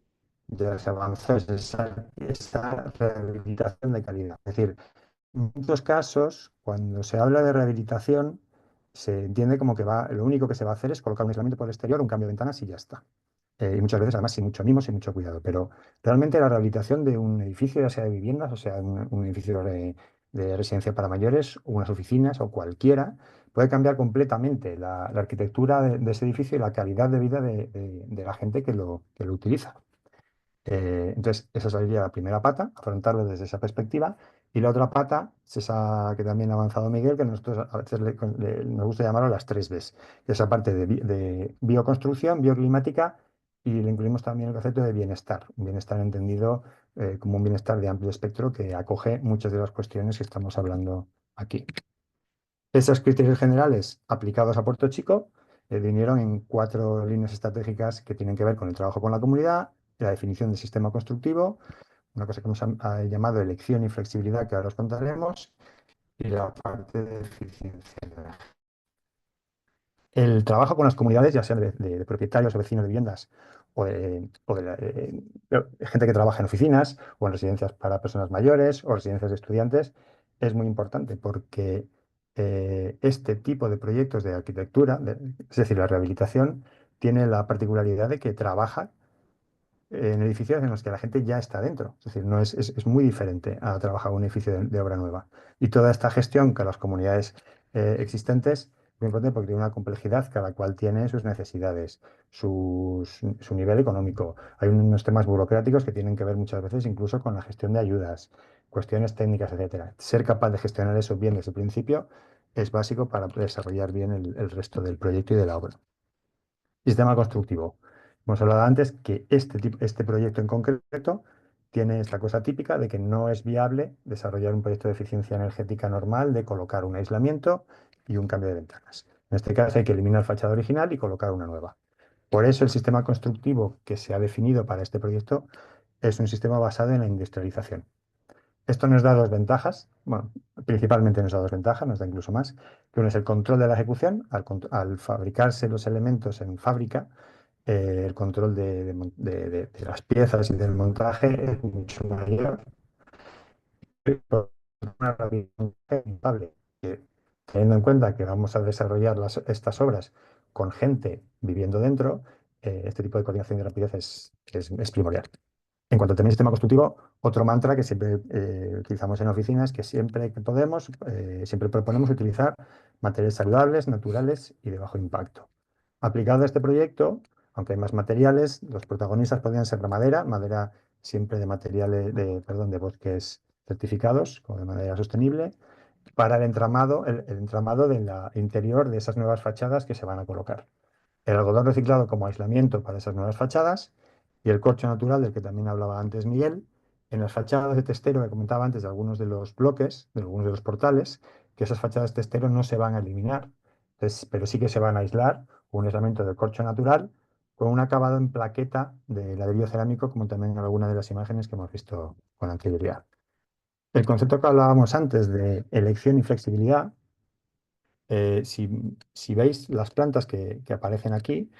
ya se avanzó, es esa rehabilitación de calidad. Es decir, en muchos casos, cuando se habla de rehabilitación, se entiende como que lo único que se va a hacer es colocar un aislamiento por el exterior, un cambio de ventanas y ya está. Y muchas veces, además, sin mucho mimo, sin mucho cuidado. Pero realmente la rehabilitación de un edificio, ya sea de viviendas, o sea, un edificio de residencia para mayores, o unas oficinas o cualquiera, puede cambiar completamente la arquitectura de ese edificio y la calidad de vida de la gente que lo utiliza. Entonces, esa sería la primera pata, afrontarlo desde esa perspectiva. Y la otra pata es esa que también ha avanzado Miguel, que nosotros a veces nos gusta llamarlo las 3 Bs. Esa parte de bioconstrucción, bioclimática, y le incluimos también el concepto de bienestar. Un bienestar entendido como un bienestar de amplio espectro que acoge muchas de las cuestiones que estamos hablando aquí. Esos criterios generales aplicados a Puerto Chico vinieron en 4 líneas estratégicas que tienen que ver con el trabajo con la comunidad, la definición del sistema constructivo, una cosa que hemos llamado elección y flexibilidad, que ahora os contaremos, y la parte de eficiencia energética. El trabajo con las comunidades, ya sean de propietarios o vecinos de viviendas o de gente que trabaja en oficinas o en residencias para personas mayores o residencias de estudiantes, es muy importante porque este tipo de proyectos de arquitectura, es decir, la rehabilitación, tiene la particularidad de que trabaja en edificios en los que la gente ya está dentro. Es decir, no es muy diferente a trabajar en un edificio de obra nueva. Y toda esta gestión que las comunidades existentes es muy importante porque tiene una complejidad, cada cual tiene sus necesidades, su nivel económico. Hay unos temas burocráticos que tienen que ver muchas veces incluso con la gestión de ayudas, cuestiones técnicas, etcétera. Ser capaz de gestionar eso bien desde el principio es básico para desarrollar bien el resto del proyecto y de la obra. Sistema constructivo. Hemos hablado antes que este proyecto en concreto tiene esta cosa típica de que no es viable desarrollar un proyecto de eficiencia energética normal de colocar un aislamiento y un cambio de ventanas. En este caso hay que eliminar fachada original y colocar una nueva. Por eso el sistema constructivo que se ha definido para este proyecto es un sistema basado en la industrialización. Esto nos da 2 ventajas, bueno, principalmente nos da 2 ventajas, nos da incluso más, que uno es el control de la ejecución, al fabricarse los elementos en fábrica, el control de las piezas y del montaje es mucho mayor, pero una rehabilitación rentable, que, teniendo en cuenta que vamos a desarrollar estas obras con gente viviendo dentro, este tipo de coordinación y rapidez es primordial. En cuanto al sistema constructivo, otro mantra que siempre utilizamos en oficinas, que siempre que podemos, siempre proponemos utilizar materiales saludables, naturales y de bajo impacto. Aplicado a este proyecto, aunque hay más materiales, los protagonistas podrían ser la madera siempre de materiales, de bosques certificados, como de madera sostenible, para el entramado del interior de esas nuevas fachadas que se van a colocar. El algodón reciclado como aislamiento para esas nuevas fachadas y el corcho natural del que también hablaba antes Miguel, en las fachadas de testero que comentaba antes de algunos de los bloques, de algunos de los portales, que esas fachadas de testero no se van a eliminar, pero sí que se van a aislar con un aislamiento del corcho natural con un acabado en plaqueta de ladrillo cerámico, como también en alguna de las imágenes que hemos visto con anterioridad. El concepto que hablábamos antes de elección y flexibilidad, si veis las plantas que aparecen aquí,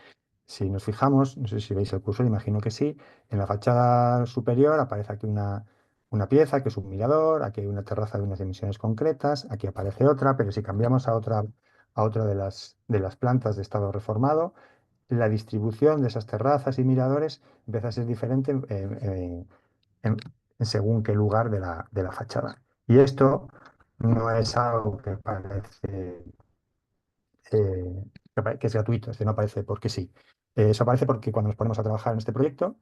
Si nos fijamos, no sé si veis el cursor, imagino que sí, en la fachada superior aparece aquí una pieza que es un mirador, aquí hay una terraza de unas dimensiones concretas, aquí aparece otra, pero si cambiamos a otra de las plantas de estado reformado, la distribución de esas terrazas y miradores empieza a ser diferente en- según qué lugar de la fachada. Y esto no es algo que parece que es gratuito, es decir, no aparece porque sí. Eso aparece porque cuando nos ponemos a trabajar en este proyecto,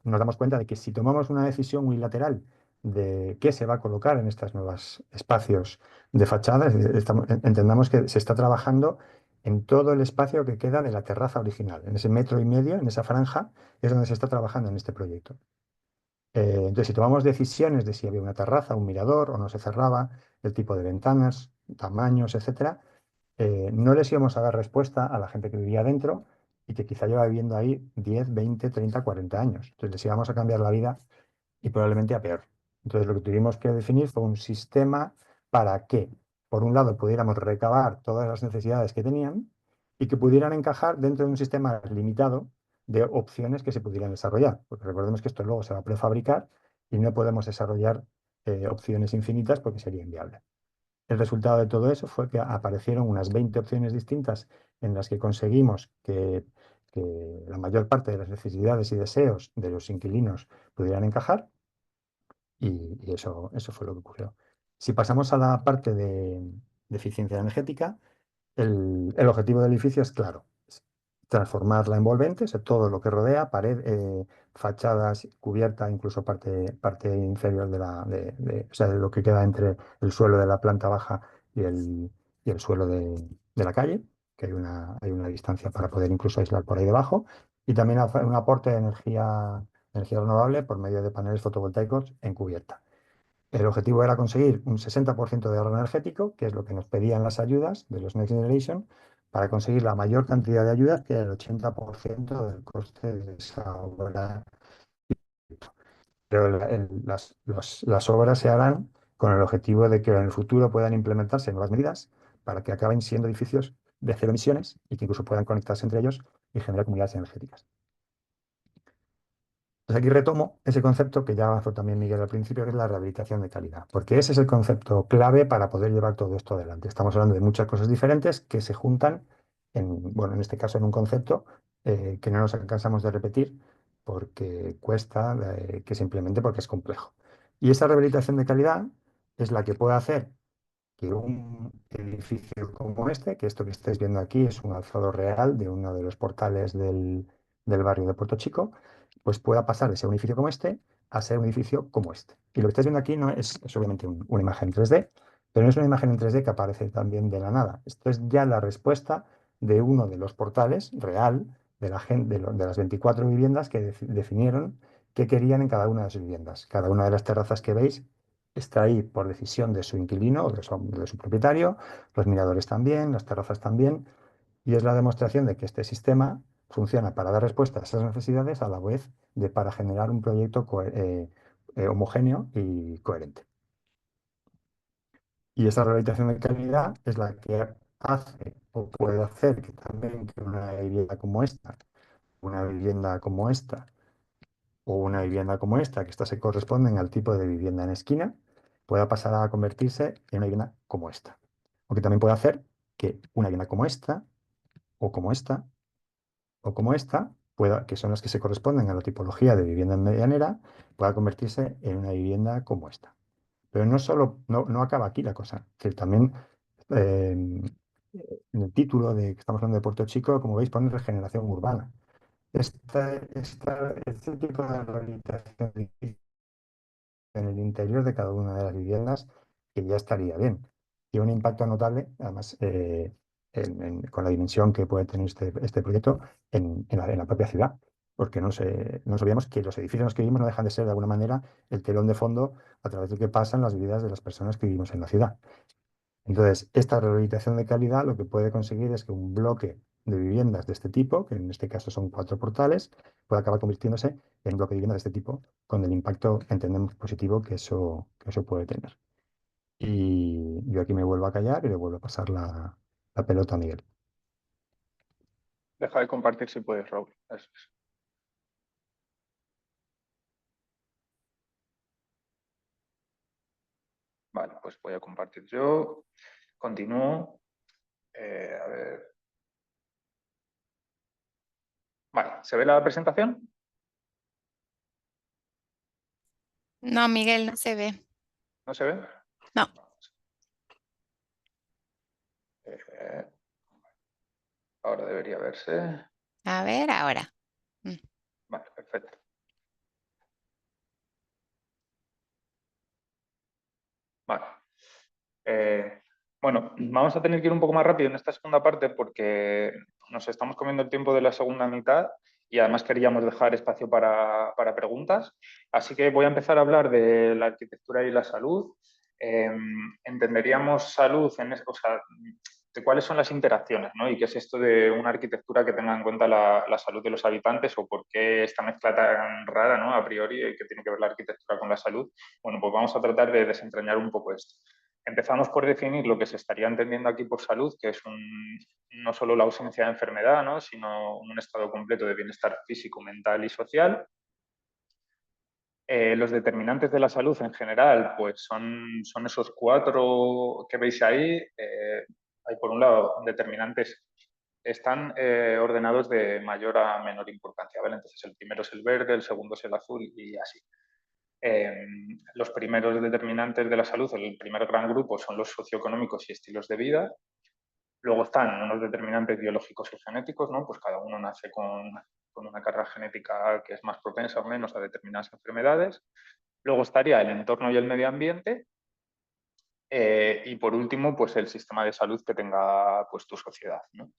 nos damos cuenta de que si tomamos una decisión unilateral de qué se va a colocar en estos nuevos espacios de fachada, entendamos que se está trabajando en todo el espacio que queda de la terraza original, en ese metro y medio, en esa franja, es donde se está trabajando en este proyecto. Entonces, si tomamos decisiones de si había una terraza, un mirador o no se cerraba, el tipo de ventanas, tamaños, etcétera, no les íbamos a dar respuesta a la gente que vivía dentro y que quizá lleva viviendo ahí 10, 20, 30, 40 años. Entonces les íbamos a cambiar la vida y probablemente a peor. Entonces lo que tuvimos que definir fue un sistema para que, por un lado, pudiéramos recabar todas las necesidades que tenían y que pudieran encajar dentro de un sistema limitado de opciones que se pudieran desarrollar. Porque recordemos que esto luego se va a prefabricar y no podemos desarrollar opciones infinitas porque sería inviable. El resultado de todo eso fue que aparecieron unas 20 opciones distintas en las que conseguimos que la mayor parte de las necesidades y deseos de los inquilinos pudieran encajar y eso fue lo que ocurrió. Si pasamos a la parte de eficiencia energética, el objetivo del edificio es claro, es transformar la envolvente, o sea, todo lo que rodea, pared, fachadas, cubierta, incluso parte inferior o sea, de lo que queda entre el suelo de la planta baja y el suelo de la calle, que hay una distancia para poder incluso aislar por ahí debajo, y también hacer un aporte de energía renovable por medio de paneles fotovoltaicos en cubierta. El objetivo era conseguir un 60% de ahorro energético, que es lo que nos pedían las ayudas de los Next Generation, para conseguir la mayor cantidad de ayudas, que era el 80% del coste de esa obra. Pero las obras se harán con el objetivo de que en el futuro puedan implementarse nuevas medidas para que acaben siendo edificios de cero emisiones y que incluso puedan conectarse entre ellos y generar comunidades energéticas. Pues aquí retomo ese concepto que ya avanzó también Miguel al principio, que es la rehabilitación de calidad, porque ese es el concepto clave para poder llevar todo esto adelante. Estamos hablando de muchas cosas diferentes que se juntan bueno, en este caso en un concepto que no nos cansamos de repetir porque cuesta que se implemente porque es complejo. Y esa rehabilitación de calidad es la que puede hacer que un edificio como este, que esto que estáis viendo aquí es un alzado real de uno de los portales del barrio de Puerto Chico, pues pueda pasar de ser un edificio como este a ser un edificio como este. Y lo que estáis viendo aquí no es obviamente una imagen 3D, pero no es una imagen en 3D que aparece también de la nada. Esto es ya la respuesta de uno de los portales real de la gente, de las 24 viviendas que definieron qué querían en cada una de sus viviendas. Cada una de las terrazas que veis está ahí por decisión de su inquilino o de su propietario, los miradores también, las terrazas también, y es la demostración de que este sistema funciona para dar respuesta a esas necesidades a la vez de para generar un proyecto homogéneo y coherente. Y esa rehabilitación de calidad es la que hace o puede hacer que también que una vivienda como esta o una vivienda como esta, que estas se corresponden al tipo de vivienda en esquina, pueda pasar a convertirse en una vivienda como esta. Aunque también puede hacer que una vivienda como esta, o como esta, o como esta, que son las que se corresponden a la tipología de vivienda en medianera, pueda convertirse en una vivienda como esta. Pero no acaba aquí la cosa, que también en el título de que estamos hablando de Puerto Chico, como veis, pone regeneración urbana. Este tipo de rehabilitación en el interior de cada una de las viviendas, que ya estaría bien. Tiene un impacto notable, además, con la dimensión que puede tener este proyecto en la propia ciudad, porque no nos olvidemos que los edificios en los que vivimos no dejan de ser, de alguna manera, el telón de fondo a través del que pasan las vidas de las personas que vivimos en la ciudad. Entonces, esta rehabilitación de calidad lo que puede conseguir es que un bloque de viviendas de este tipo, que en este caso son 4 portales, pueda acabar convirtiéndose en un bloque de viviendas de este tipo, con el impacto, entendemos, positivo que eso puede tener. Y yo aquí me vuelvo a callar y le vuelvo a pasar la pelota a Miguel. Deja de compartir si puedes, Raúl. Eso es. Vale, pues voy a compartir yo. Continúo. A ver. Vale, ¿se ve la presentación? No, Miguel, no se ve. ¿No se ve? No. Eh, ahora debería verse. A ver, ahora. Vale, perfecto. Vale. Bueno, vamos a tener que ir un poco más rápido en esta segunda parte porque nos estamos comiendo el tiempo de la segunda mitad y además queríamos dejar espacio para preguntas. Así que voy a empezar a hablar de la arquitectura y la salud. Entenderíamos salud o sea, de cuáles son las interacciones, ¿no? Y qué es esto de una arquitectura que tenga en cuenta la salud de los habitantes o por qué esta mezcla tan rara, ¿no? A priori, que tiene que ver la arquitectura con la salud. Bueno, pues vamos a tratar de desentrañar un poco esto. Empezamos por definir lo que se estaría entendiendo aquí por salud, que es no solo la ausencia de enfermedad, ¿no? Sino un estado completo de bienestar físico, mental y social. Los determinantes de la salud en general, pues son esos 4 que veis ahí. Hay por un lado determinantes, están ordenados de mayor a menor importancia, ¿vale? Entonces el primero es el verde, el segundo es el azul y así. Los primeros determinantes de la salud, el primer gran grupo son los socioeconómicos y estilos de vida. Luego están unos determinantes biológicos y genéticos, ¿no? Pues cada uno nace con una carga genética que es más propensa o menos a determinadas enfermedades. Luego estaría el entorno y el medio ambiente. Y por último, pues el sistema de salud que tenga pues, tu sociedad, ¿no?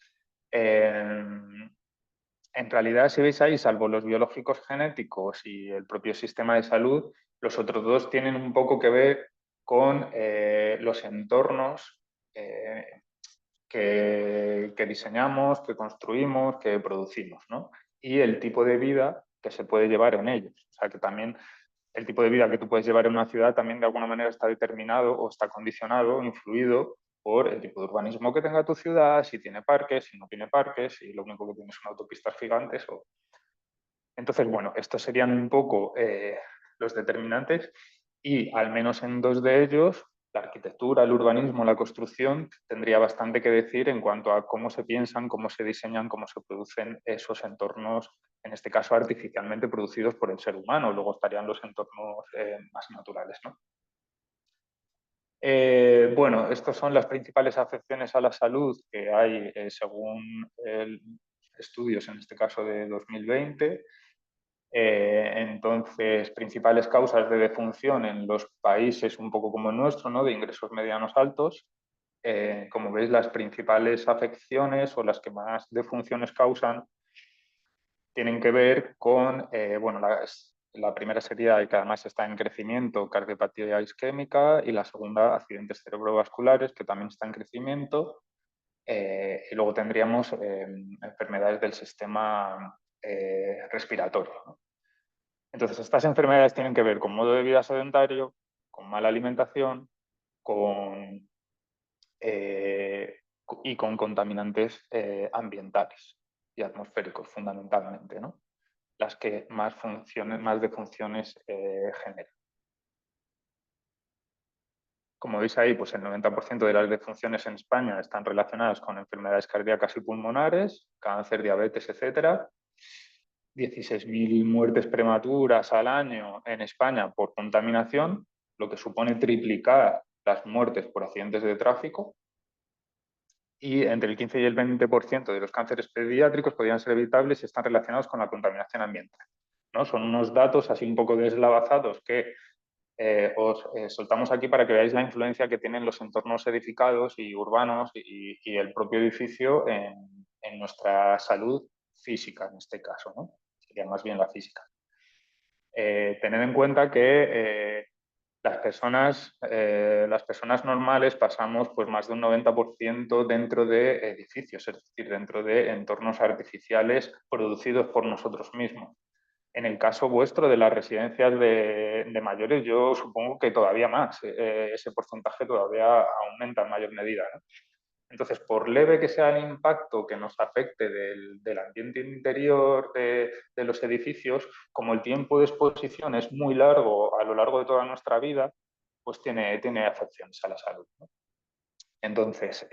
En realidad, si veis ahí, salvo los biológicos genéticos y el propio sistema de salud, los otros dos tienen un poco que ver con los entornos que diseñamos, que construimos, que producimos, ¿no? Y el tipo de vida que se puede llevar en ellos. O sea, que también el tipo de vida que tú puedes llevar en una ciudad también de alguna manera está determinado o está condicionado, influido por el tipo de urbanismo que tenga tu ciudad, si tiene parques, si no tiene parques, si lo único que tiene son autopistas gigantes. Entonces, bueno, estos serían un poco los determinantes y al menos en 2 de ellos, la arquitectura, el urbanismo, la construcción, tendría bastante que decir en cuanto a cómo se piensan, cómo se diseñan, cómo se producen esos entornos, en este caso artificialmente producidos por el ser humano. Luego estarían los entornos más naturales, ¿no? Bueno, estas son las principales afecciones a la salud que hay según estudios, en este caso de 2020. Entonces, principales causas de defunción en los países un poco como el nuestro, ¿no? De ingresos medianos altos. Como veis, las principales afecciones o las que más defunciones causan tienen que ver con, bueno, la primera sería, y que además está en crecimiento, cardiopatía isquémica, y la segunda, accidentes cerebrovasculares, que también está en crecimiento. Y luego tendríamos enfermedades del sistema respiratorio, ¿no? Entonces, estas enfermedades tienen que ver con modo de vida sedentario, con mala alimentación, y con contaminantes ambientales y atmosféricos, fundamentalmente, ¿no? Las que más defunciones generan. Como veis ahí, pues el 90% de las defunciones en España están relacionadas con enfermedades cardíacas y pulmonares, cáncer, diabetes, etcétera. 16.000 muertes prematuras al año en España por contaminación, lo que supone triplicar las muertes por accidentes de tráfico. Y entre el 15 y el 20% de los cánceres pediátricos podrían ser evitables si están relacionados con la contaminación ambiental, ¿no? Son unos datos así un poco deslavazados que os soltamos aquí para que veáis la influencia que tienen los entornos edificados y urbanos y el propio edificio en nuestra salud física, en este caso, ¿no? Sería más bien la física. Tened en cuenta que las personas normales pasamos pues, más de un 90% dentro de edificios, es decir, dentro de entornos artificiales producidos por nosotros mismos. En el caso vuestro de las residencias de mayores, yo supongo que todavía más, ese porcentaje todavía aumenta en mayor medida, ¿no? Entonces, por leve que sea el impacto que nos afecte del ambiente interior de los edificios, como el tiempo de exposición es muy largo a lo largo de toda nuestra vida, pues tiene afecciones a la salud, ¿no? Entonces,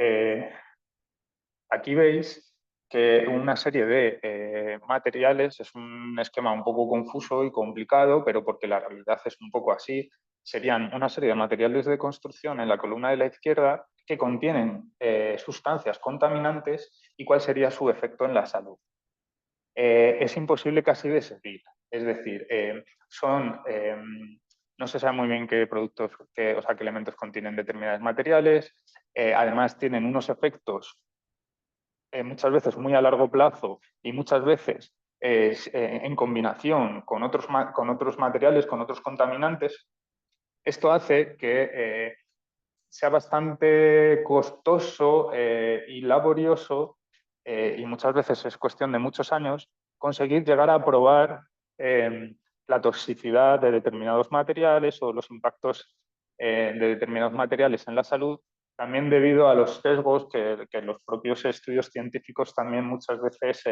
aquí veis que una serie de materiales es un esquema un poco confuso y complicado, pero porque la realidad es un poco así. Serían una serie de materiales de construcción en la columna de la izquierda que contienen sustancias contaminantes y cuál sería su efecto en la salud. Es imposible casi de seguir. Es decir, no se sabe muy bien qué productos, qué elementos contienen determinados materiales. Además, tienen unos efectos muchas veces muy a largo plazo y muchas veces en combinación con otros materiales, con otros contaminantes. Esto hace que sea bastante costoso y laborioso, y muchas veces es cuestión de muchos años, conseguir llegar a probar la toxicidad de determinados materiales o los impactos de determinados materiales en la salud, también debido a los sesgos que los propios estudios científicos también muchas veces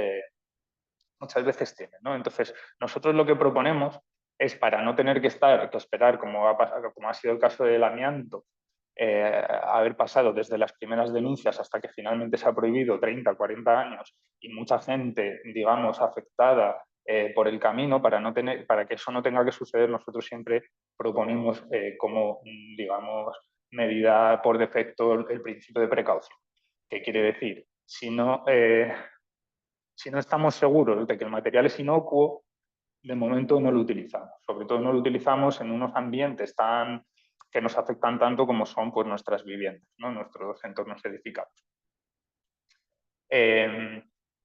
tienen, ¿no? Entonces, nosotros lo que proponemos es, para no tener que esperar, como ha sido el caso del amianto, haber pasado desde las primeras denuncias hasta que finalmente se ha prohibido 30, 40 años y mucha gente, digamos, afectada por el camino, para que eso no tenga que suceder, nosotros siempre proponemos como, digamos, medida por defecto el principio de precaución. ¿Qué quiere decir? Si no estamos seguros de que el material es inocuo, de momento no lo utilizamos. Sobre todo no lo utilizamos en unos ambientes que nos afectan tanto como son, pues, nuestras viviendas, ¿no? Nuestros entornos edificados.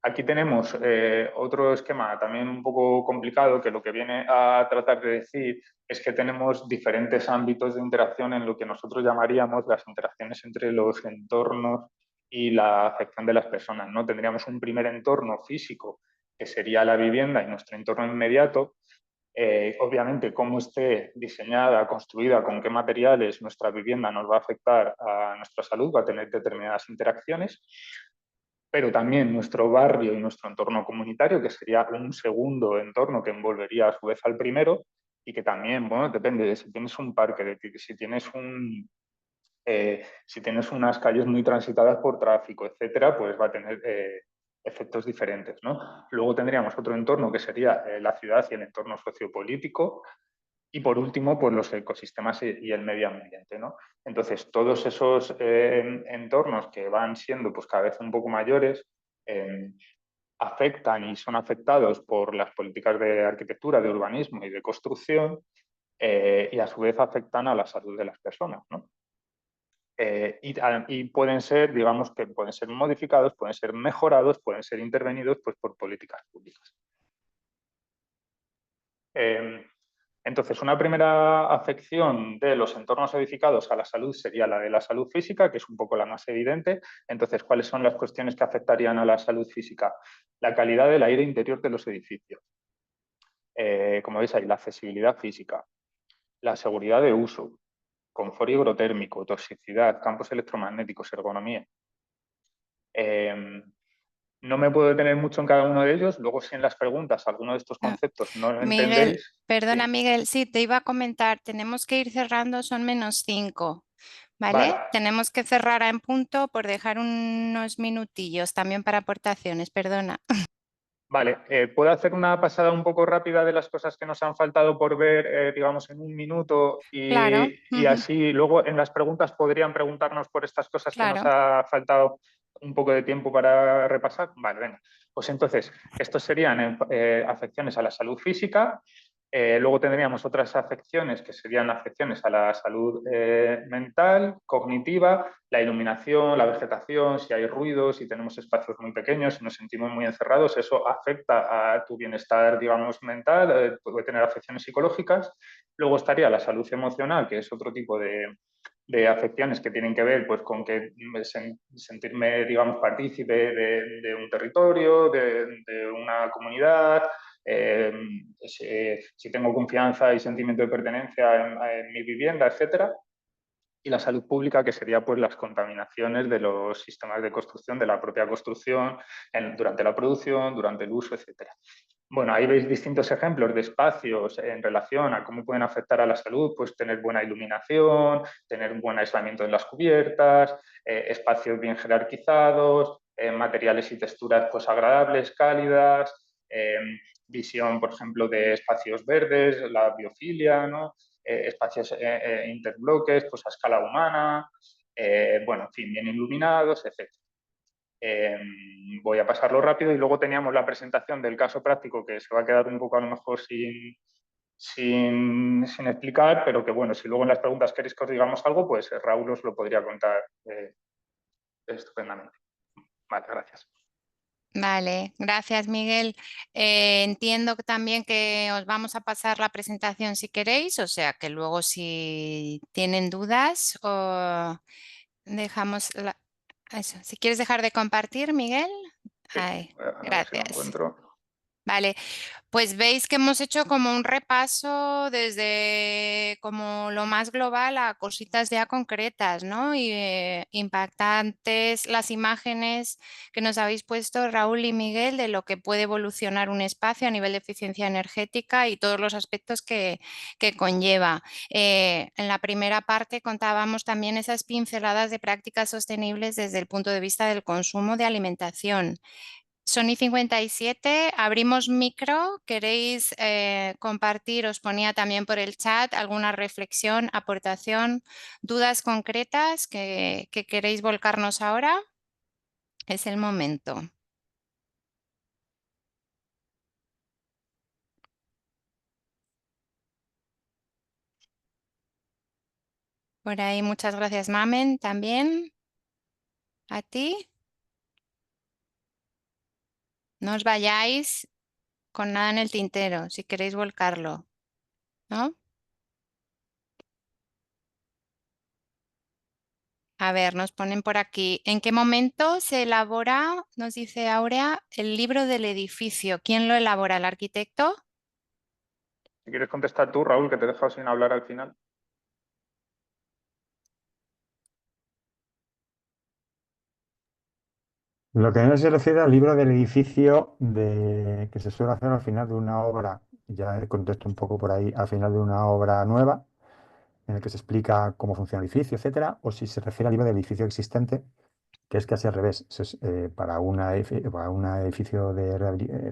Aquí tenemos otro esquema también un poco complicado, que lo que viene a tratar de decir es que tenemos diferentes ámbitos de interacción en lo que nosotros llamaríamos las interacciones entre los entornos y la afección de las personas, ¿no? Tendríamos un primer entorno físico, que sería la vivienda y nuestro entorno inmediato. Obviamente, cómo esté diseñada, construida, con qué materiales nuestra vivienda nos va a afectar a nuestra salud, va a tener determinadas interacciones, pero también nuestro barrio y nuestro entorno comunitario, que sería un segundo entorno que envolvería a su vez al primero, y que también, bueno, depende de si tienes un parque, si tienes unas calles muy transitadas por tráfico, etcétera, pues va a tener efectos diferentes, ¿no? Luego tendríamos otro entorno que sería la ciudad y el entorno sociopolítico, y por último, pues los ecosistemas y el medio ambiente, ¿no? Entonces, todos esos entornos que van siendo, pues, cada vez un poco mayores, afectan y son afectados por las políticas de arquitectura, de urbanismo y de construcción, y a su vez afectan a la salud de las personas, ¿no? Y pueden ser, digamos, que pueden ser modificados, pueden ser mejorados, pueden ser intervenidos, pues, por políticas públicas. Entonces, una primera afección de los entornos edificados a la salud sería la de la salud física, que es un poco la más evidente. Entonces, ¿cuáles son las cuestiones que afectarían a la salud física? La calidad del aire interior de los edificios. Como veis ahí, la accesibilidad física, la seguridad de uso, confort hidrotérmico, toxicidad, campos electromagnéticos, ergonomía. No me puedo detener mucho en cada uno de ellos. Luego, si en las preguntas alguno de estos conceptos no lo Miguel, entendéis... perdona, Sí. Miguel, sí, te iba a comentar, tenemos que ir cerrando, son -5, ¿vale? Vale. Tenemos que cerrar en punto por dejar unos minutillos también para aportaciones, perdona. Vale, ¿puedo hacer una pasada un poco rápida de las cosas que nos han faltado por ver, digamos, en un minuto? Claro, Y así luego en las preguntas podrían preguntarnos por estas cosas que nos claro. ha faltado un poco de tiempo para repasar. Vale, venga. Pues entonces, estos serían afecciones a la salud física. Luego tendríamos otras afecciones que serían afecciones a la salud mental, cognitiva, la iluminación, la vegetación, si hay ruidos, si tenemos espacios muy pequeños, si nos sentimos muy encerrados, eso afecta a tu bienestar, digamos, mental, puede tener afecciones psicológicas. Luego estaría la salud emocional, que es otro tipo de afecciones que tienen que ver, pues, con que sentirme, digamos, partícipe de un territorio, de una comunidad. Si tengo confianza y sentimiento de pertenencia en mi vivienda, etcétera. y la salud pública, que sería pues las contaminaciones de los sistemas de construcción, de la propia construcción, durante la producción, durante el uso, etcétera. Bueno, ahí veis distintos ejemplos de espacios en relación a cómo pueden afectar a la salud, pues tener buena iluminación, tener un buen aislamiento en las cubiertas, espacios bien jerarquizados, materiales y texturas pues agradables, cálidas, visión, por ejemplo, de espacios verdes, la biofilia, ¿no? Espacios interbloques, pues a escala humana, bueno, en fin, bien iluminados, etc. Voy a pasarlo rápido y luego teníamos la presentación del caso práctico que se va a quedar un poco a lo mejor sin explicar, pero que bueno, si luego en las preguntas queréis que os digamos algo, pues Raúl os lo podría contar estupendamente. Vale, gracias. Vale, gracias Miguel. Entiendo que también que os vamos a pasar la presentación si queréis, o sea que luego si tienen dudas o dejamos eso. Si quieres dejar de compartir, Miguel. Sí, Ay, a ver si lo gracias. encuentro. Vale, pues veis que hemos hecho como un repaso desde como lo más global a cositas ya concretas, ¿no? Y impactantes las imágenes que nos habéis puesto Raúl y Miguel de lo que puede evolucionar un espacio a nivel de eficiencia energética y todos los aspectos que conlleva. En la primera parte contábamos también esas pinceladas de prácticas sostenibles desde el punto de vista del consumo de alimentación. Sony 57, abrimos micro. ¿Queréis compartir? Os ponía también por el chat alguna reflexión, aportación, dudas concretas que queréis volcarnos ahora. Es el momento. Por ahí, muchas gracias, Mamen, también. A ti. No os vayáis con nada en el tintero, si queréis volcarlo, ¿no? A ver, nos ponen por aquí. ¿En qué momento se elabora, nos dice Aurea, el libro del edificio? ¿Quién lo elabora? ¿El arquitecto? Si quieres contestar tú, Raúl, que te he dejado sin hablar al final. Lo que no se refiere al libro del edificio que se suele hacer al final de una obra, ya contesto un poco por ahí, al final de una obra nueva, en el que se explica cómo funciona el edificio, etcétera, o si se refiere al libro del edificio existente, que es casi al revés. Para para un edificio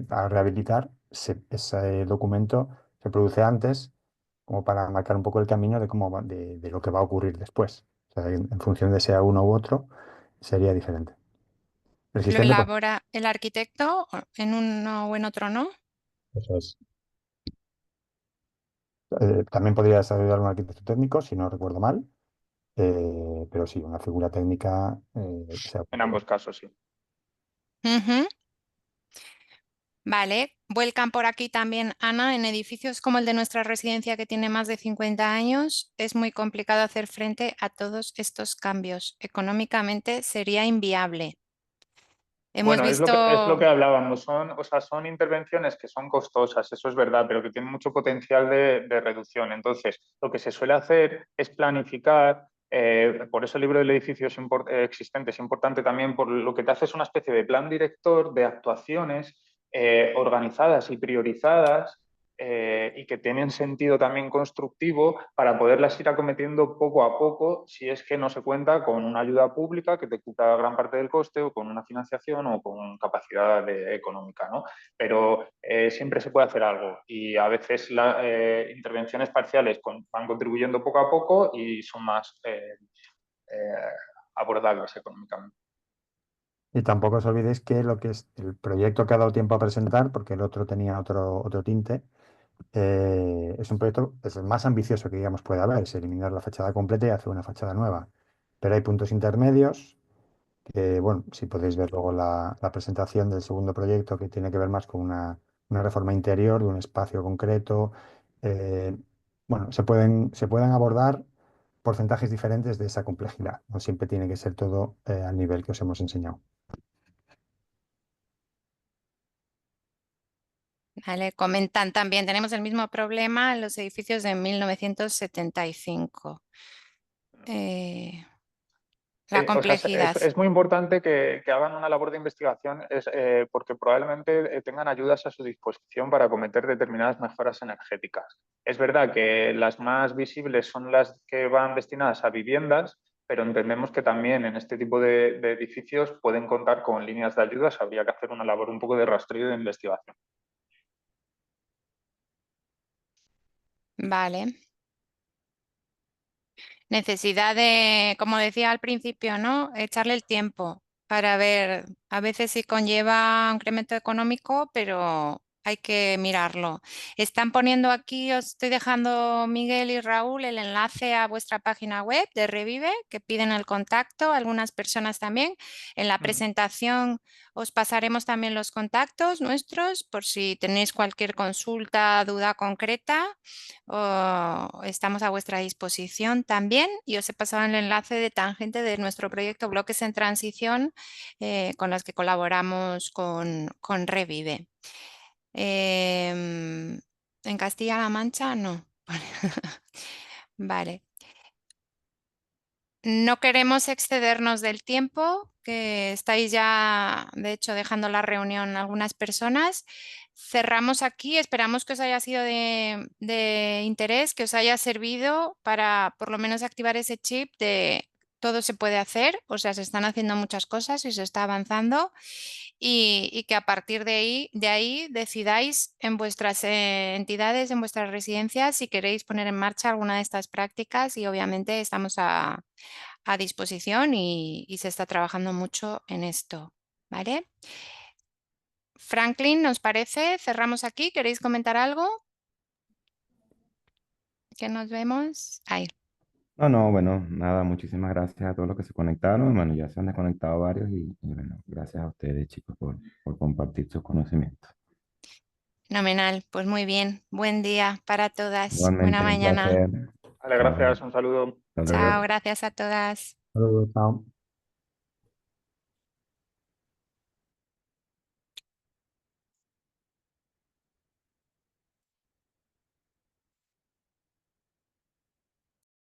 para rehabilitar, ese documento se produce antes, como para marcar un poco el camino de de lo que va a ocurrir después. O sea, en función de sea uno u otro, sería diferente. El ¿Lo existente, pues, elabora el arquitecto en uno o en otro no? eso es. También podría desarrollar un arquitecto técnico, si no recuerdo mal, pero sí, una figura técnica. En ambos casos, sí. Ujú. Vale, vuelcan por aquí también, Ana, en edificios como el de nuestra residencia que tiene más de 50 años, es muy complicado hacer frente a todos estos cambios. Económicamente sería inviable. Hemos Bueno, es lo visto, que hablábamos, son intervenciones que son costosas, eso es verdad, pero que tienen mucho potencial de reducción. Entonces, lo que se suele hacer es planificar, por eso el libro del edificio existente es importante también, por lo que te hace es una especie de plan director de actuaciones organizadas y priorizadas y que tienen sentido también constructivo para poderlas ir acometiendo poco a poco si es que no se cuenta con una ayuda pública que te quita gran parte del coste o con una financiación o con capacidad económica, ¿no? Pero siempre se puede hacer algo y a veces las intervenciones parciales van contribuyendo poco a poco y son más abordables económicamente. y tampoco os olvidéis que lo que es el proyecto que ha dado tiempo a presentar, porque el otro tenía otro tinte, es un proyecto, es el más ambicioso que digamos puede haber, es eliminar la fachada completa y hacer una fachada nueva. Pero hay puntos intermedios que, bueno, si podéis ver luego la presentación del segundo proyecto que tiene que ver más con una reforma interior de un espacio concreto. eh, bueno, se pueden abordar porcentajes diferentes de esa complejidad. No siempre tiene que ser todo al nivel que os hemos enseñado. vale, comentan también, tenemos el mismo problema en los edificios de 1975. la O sea, complejidad. es muy importante que hagan una labor de investigación porque probablemente tengan ayudas a su disposición para cometer determinadas mejoras energéticas. Es verdad que las más visibles son las que van destinadas a viviendas, pero entendemos que también en este tipo de edificios pueden contar con líneas de ayudas. Habría que hacer una labor un poco de rastreo y de investigación. Vale. Necesidad de, como decía al principio, ¿no? Echarle el tiempo para ver, a veces sí conlleva un incremento económico, pero hay que mirarlo. Están poniendo aquí, os estoy dejando, Miguel y Raúl, el enlace a vuestra página web de Revive, que piden el contacto, algunas personas también. En la presentación os pasaremos también los contactos nuestros por si tenéis cualquier consulta, duda concreta. Estamos a vuestra disposición también y os he pasado el enlace de Tangente de nuestro proyecto Bloques en Transición con los que colaboramos con Revive. En Castilla-La Mancha no. Vale. No queremos excedernos del tiempo, que estáis ya, de hecho, dejando la reunión algunas personas. Cerramos aquí, esperamos que os haya sido de interés, que os haya servido para por lo menos activar ese chip de todo se puede hacer, o sea, se están haciendo muchas cosas y se está avanzando y que a partir de ahí decidáis en vuestras entidades, en vuestras residencias, si queréis poner en marcha alguna de estas prácticas y obviamente estamos a disposición y se está trabajando mucho en esto, ¿vale? Franklin, ¿nos parece? Cerramos aquí. ¿Queréis comentar algo? Que nos vemos. Ahí. No, no, bueno, nada, muchísimas gracias a todos los que se conectaron. Bueno, ya se han desconectado varios y bueno, gracias a ustedes, chicos, por compartir sus conocimientos. Fenomenal. Pues muy bien. Buen día para todas. Buena Igualmente, un mañana. placer. Vale, Chao. gracias. Un saludo. Hasta Chao. luego. Gracias a todas. Saludos, chao.